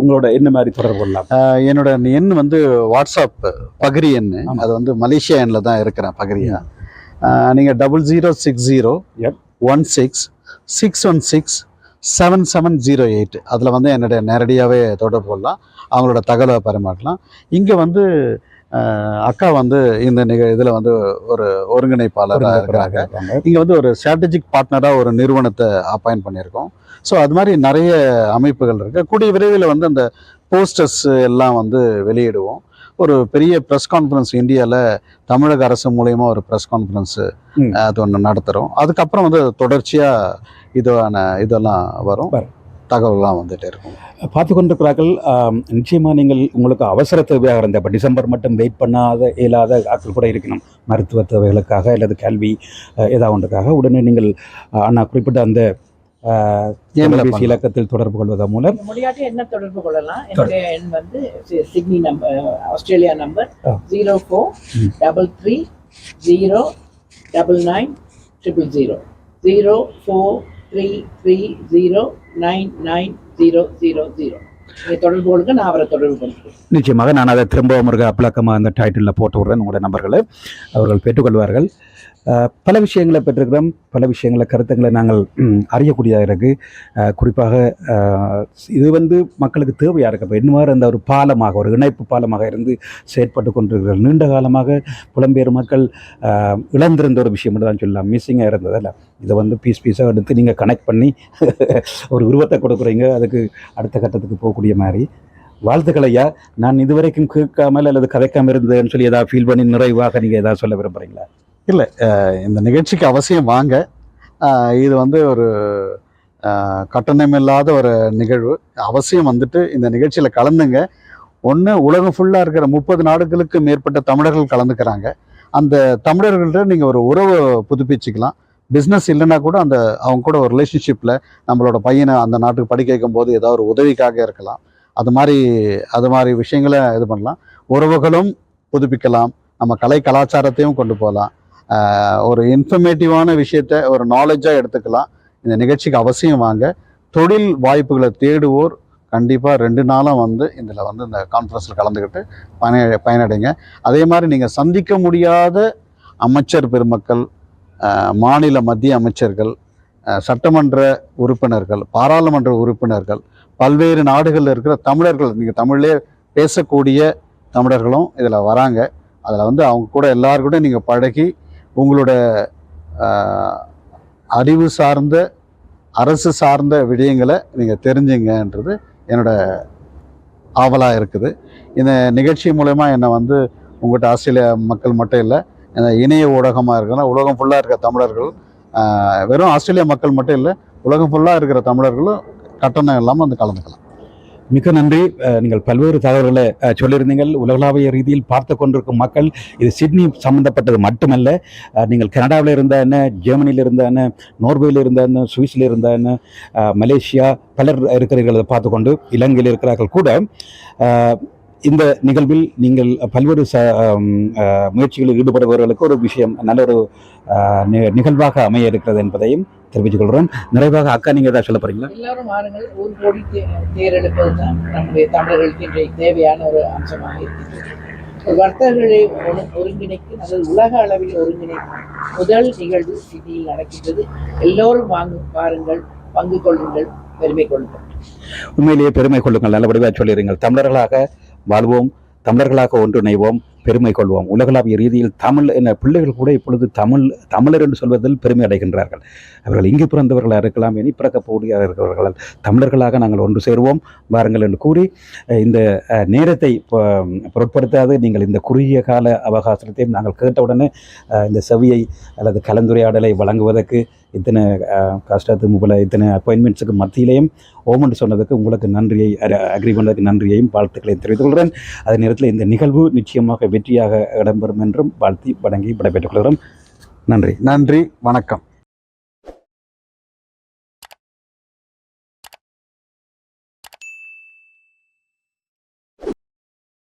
உங்களோட என்ன மாதிரி தொடர்பு கொள்ளலாம்? என்னோட எண் வந்து வாட்ஸ்அப் பகிரி எண். அது வந்து மலேசியா எண்ணில் தான் இருக்கிறேன், பகிரியா. நீங்கள் 006016166708 அதில் வந்து என்னுடைய நேரடியாகவே தொடர்பு கொள்ளலாம், அவங்களோட தகவலை பரிமாறலாம். இங்கே வந்து அக்கா வந்து இந்த இதில் வந்து ஒரு ஒருங்கிணைப்பாளராக இருக்கிறாங்க. இங்கே வந்து ஒரு ஸ்ட்ராட்டஜிக் பார்ட்னராக ஒரு நிறுவனத்தை அப்பாயிண்ட் பண்ணியிருக்கோம். ஸோ அது மாதிரி நிறைய அமைப்புகள் இருக்குது. கூடிய விரைவில் வந்து அந்த போஸ்டர்ஸ் எல்லாம் வந்து வெளியிடுவோம். ஒரு பெரிய ப்ரெஸ் கான்ஃபரன்ஸ் இந்தியாவில் தமிழக அரசு மூலயமா ஒரு ப்ரெஸ் கான்ஃபரன்ஸு அது ஒன்று நடத்துகிறோம். அதுக்கப்புறம் வந்து தொடர்ச்சியாக இதெல்லாம் வரும், தகவல்லாம் வந்துகிட்டே இருக்கும். பார்த்து கொண்டிருக்கிறார்கள். நிச்சயமாக நீங்கள் உங்களுக்கு அவசர தேவையாக இருந்த இப்போ டிசம்பர் மட்டும் வெயிட் பண்ணாத இயலாத ஆட்கள் கூட இருக்கணும், மருத்துவ தேவைகளுக்காக அல்லது கல்வி ஏதாவது ஒன்றுக்காக உடனே நீங்கள் அண்ணா குறிப்பிட்ட அந்த தொலைபேசி இலக்கத்தில் தொடர்பு கொள்வதன் மூலம் முடியாட்டி என்ன தொடர்பு கொள்ளலாம். என்னுடைய எண் வந்து சிட்னி நம்பர், ஆஸ்திரேலியா நம்பர் 0433 099 000 0433099000. தொடர்பு கொள்ளுங்க, நான் அவரை தொடர்பு கொள்கிறேன். நிச்சயமாக நான் அதை திரும்பவும் இருக்க அப்ளக்கமாக அந்த டைட்டிலில் போட்டு விடுறேன். உங்களுடைய நம்பர்களை அவர்கள் பெற்றுக்கொள்வார்கள். பல விஷயங்களை பெற்றிருக்கிறோம், பல விஷயங்களை கருத்துக்களை நாங்கள் அறியக்கூடியதாக இருக்குது. குறிப்பாக இது வந்து மக்களுக்கு தேவையாக இருக்குது. இப்போ இன்னும் அந்த ஒரு பாலமாக, ஒரு இணைப்பு பாலமாக இருந்து செயற்பட்டு கொண்டிருக்கிறார்கள். நீண்ட காலமாக புலம்பெயர் மக்கள் இழந்திருந்த ஒரு விஷயம் தான் சொல்லலாம், மிஸ்ஸிங்காக இருந்ததில்ல. இதை வந்து பீஸாக எடுத்து நீங்கள் கனெக்ட் பண்ணி ஒரு உருவத்தை கொடுக்குறீங்க, அதுக்கு அடுத்த கட்டத்துக்கு போகக்கூடிய மாதிரி. வாழ்த்துக்கள் ஐயா. நான் இதுவரைக்கும் கேட்காமல் அல்லது கதைக்காமல் இருந்தேன்னு சொல்லி ஏதாவது ஃபீல் பண்ணி நிறைவாக நீங்கள் ஏதாவது சொல்ல விரும்புகிறீங்களா? இல்லை, இந்த நிகழ்ச்சிக்கு அவசியம் வாங்க. இது வந்து ஒரு கட்டணமில்லாத ஒரு நிகழ்வு. அவசியம் வந்துட்டு இந்த நிகழ்ச்சியில் கலந்துங்க. ஒன்று, உலகம் ஃபுல்லாக இருக்கிற 30 நாடுகளுக்கு மேற்பட்ட தமிழர்கள் கலந்துக்கிறாங்க. அந்த தமிழர்கள்ட்ட நீங்கள் ஒரு உறவை புதுப்பிச்சுக்கலாம். பிஸ்னஸ் இல்லைன்னா கூட அவங்க கூட ஒரு ரிலேஷன்ஷிப்பில் நம்மளோட பையனை அந்த நாட்டுக்கு படிக்க வைக்கும் போது ஏதாவது ஒரு உதவிக்காக இருக்கலாம். அது மாதிரி விஷயங்களை இது பண்ணலாம். உறவுகளும் புதுப்பிக்கலாம், நம்ம கலை கலாச்சாரத்தையும் கொண்டு போகலாம். ஒரு இன்ஃபர்மேட்டிவான விஷயத்த ஒரு நாலேஜாக எடுத்துக்கலாம். இந்த நிகழ்ச்சிக்கு அவசியம் வாங்க. தொழில் வாய்ப்புகளை தேடுவோர் கண்டிப்பாக 2 நாளும் வந்து இதில் வந்து இந்த கான்ஃபரன்ஸில் கலந்துக்கிட்டு பயனடைங்க. அதே மாதிரி நீங்கள் சந்திக்க முடியாத அமைச்சர் பெருமக்கள், மாநில மத்திய அமைச்சர்கள், சட்டமன்ற உறுப்பினர்கள், பாராளுமன்ற உறுப்பினர்கள், பல்வேறு நாடுகளில் இருக்கிற தமிழர்கள், நீங்கள் தமிழ்லே பேசக்கூடிய தமிழர்களும் இதில் வராங்க. அதில் வந்து அவங்க கூட எல்லாருக்கூட நீங்கள் பழகி உங்களோட அறிவு சார்ந்த, அரசு சார்ந்த விடயங்களை நீங்கள் தெரிஞ்சுங்கன்றது என்னோட ஆவலாக இருக்குது. இந்த நிகழ்ச்சி மூலமா என்னை வந்து உங்கள்கிட்ட ஆஸ்திரேலியா மக்கள் மட்டும் இல்லை, இணைய ஊடகமாக இருக்குன்னா உலகம் ஃபுல்லாக இருக்கிற தமிழர்கள், வெறும் ஆஸ்திரேலியா மக்கள் மட்டும் இல்லை, உலகம் ஃபுல்லாக இருக்கிற தமிழர்களும் கட்டணம் இல்லாமல் வந்து கலந்துக்கலாம். மிக்க நன்றி. நீங்கள் பல்வேறு தகவல்களை சொல்லியிருந்தீங்கள். உலகளாவிய ரீதியில் பார்த்து கொண்டிருக்கும் மக்கள், இது சிட்னி சம்மந்தப்பட்டது மட்டுமல்ல. நீங்கள் கனடாவில் இருந்த என்ன, ஜெர்மனியில் இருந்த என்ன, நோர்வேயில் இருந்த என்ன, சுவிஸில் இருந்த என்ன, மலேசியா, பலர் இருக்கிறீர்கள் பார்த்து கொண்டு, இலங்கையில் இருக்கிறார்கள் கூட. இந்த நிகழ்வில் நீங்கள் பல்வேறு முயற்சிகளில் ஈடுபடுபவர்களுக்கு ஒரு விஷயம் நல்ல ஒரு நிகழ்வாக அமைய இருக்கிறது என்பதையும் தெரிவித்துக் கொள்கிறோம். நிறைவாக அக்கா, நீங்கள் ஏதாவது சொல்ல போறீங்களா? எல்லாரும் மாறுங்கள், ஒரு கோடி தேர்ந்தெடுப்பது தான் நம்முடைய தமிழர்களுக்கு இன்றைக்கு தேவையான ஒரு அம்சமாக இருக்கிறது. ஒரு வர்த்தகர்களை ஒருங்கிணைக்கும் அல்லது உலக அளவில் ஒருங்கிணைக்கும் முதல் நிகழ்வு சிட்டியில் நடக்கின்றது. எல்லோரும் பாருங்கள், பங்கு கொள்ளுங்கள், பெருமை கொள்ளுங்கள். உண்மையிலேயே பெருமை கொள்ளுங்கள். நல்லபடியாக சொல்லிடுங்கள். தமிழர்களாக வாழ்வோம், தமிழர்களாக ஒன்றிணைவோம், பெருமை கொள்வோம். உலகளாவிய ரீதியில் தமிழ் என்ற பிள்ளைகள் கூட இப்பொழுது தமிழர் என்று சொல்வதில் பெருமை அடைகின்றார்கள். அவர்கள் இங்கு பிறந்தவர்களாக இருக்கலாம், இனி பிறக்கக்கூடிய இருக்கிறவர்கள். தமிழர்களாக நாங்கள் ஒன்று சேருவோம், வாருங்கள் என்று கூறி இந்த நேரத்தை பொருட்படுத்தாது நீங்கள் இந்த குறுகிய கால அவகாசத்தையும் நாங்கள் கேட்டவுடனே இந்த செவியை அல்லது கலந்துரையாடலை வழங்குவதற்கு இத்தனை கஷ்டத்து இத்தனை அப்பாயின்மெண்ட்ஸுக்கு மத்தியிலையும் ஓமன் சொன்னதுக்கு உங்களுக்கு நன்றியை, அக்ரி பண்ணதுக்கு நன்றியையும் வாழ்த்துக்களையும் தெரிவித்துக் கொள்கிறேன். அதே நேரத்தில் இந்த நிகழ்வு நிச்சயமாக வெற்றியாக இடம்பெறும் என்றும் வாழ்த்தி வணங்கி விடைபெற்றுக் கொள்கிறோம். நன்றி. நன்றி, வணக்கம்.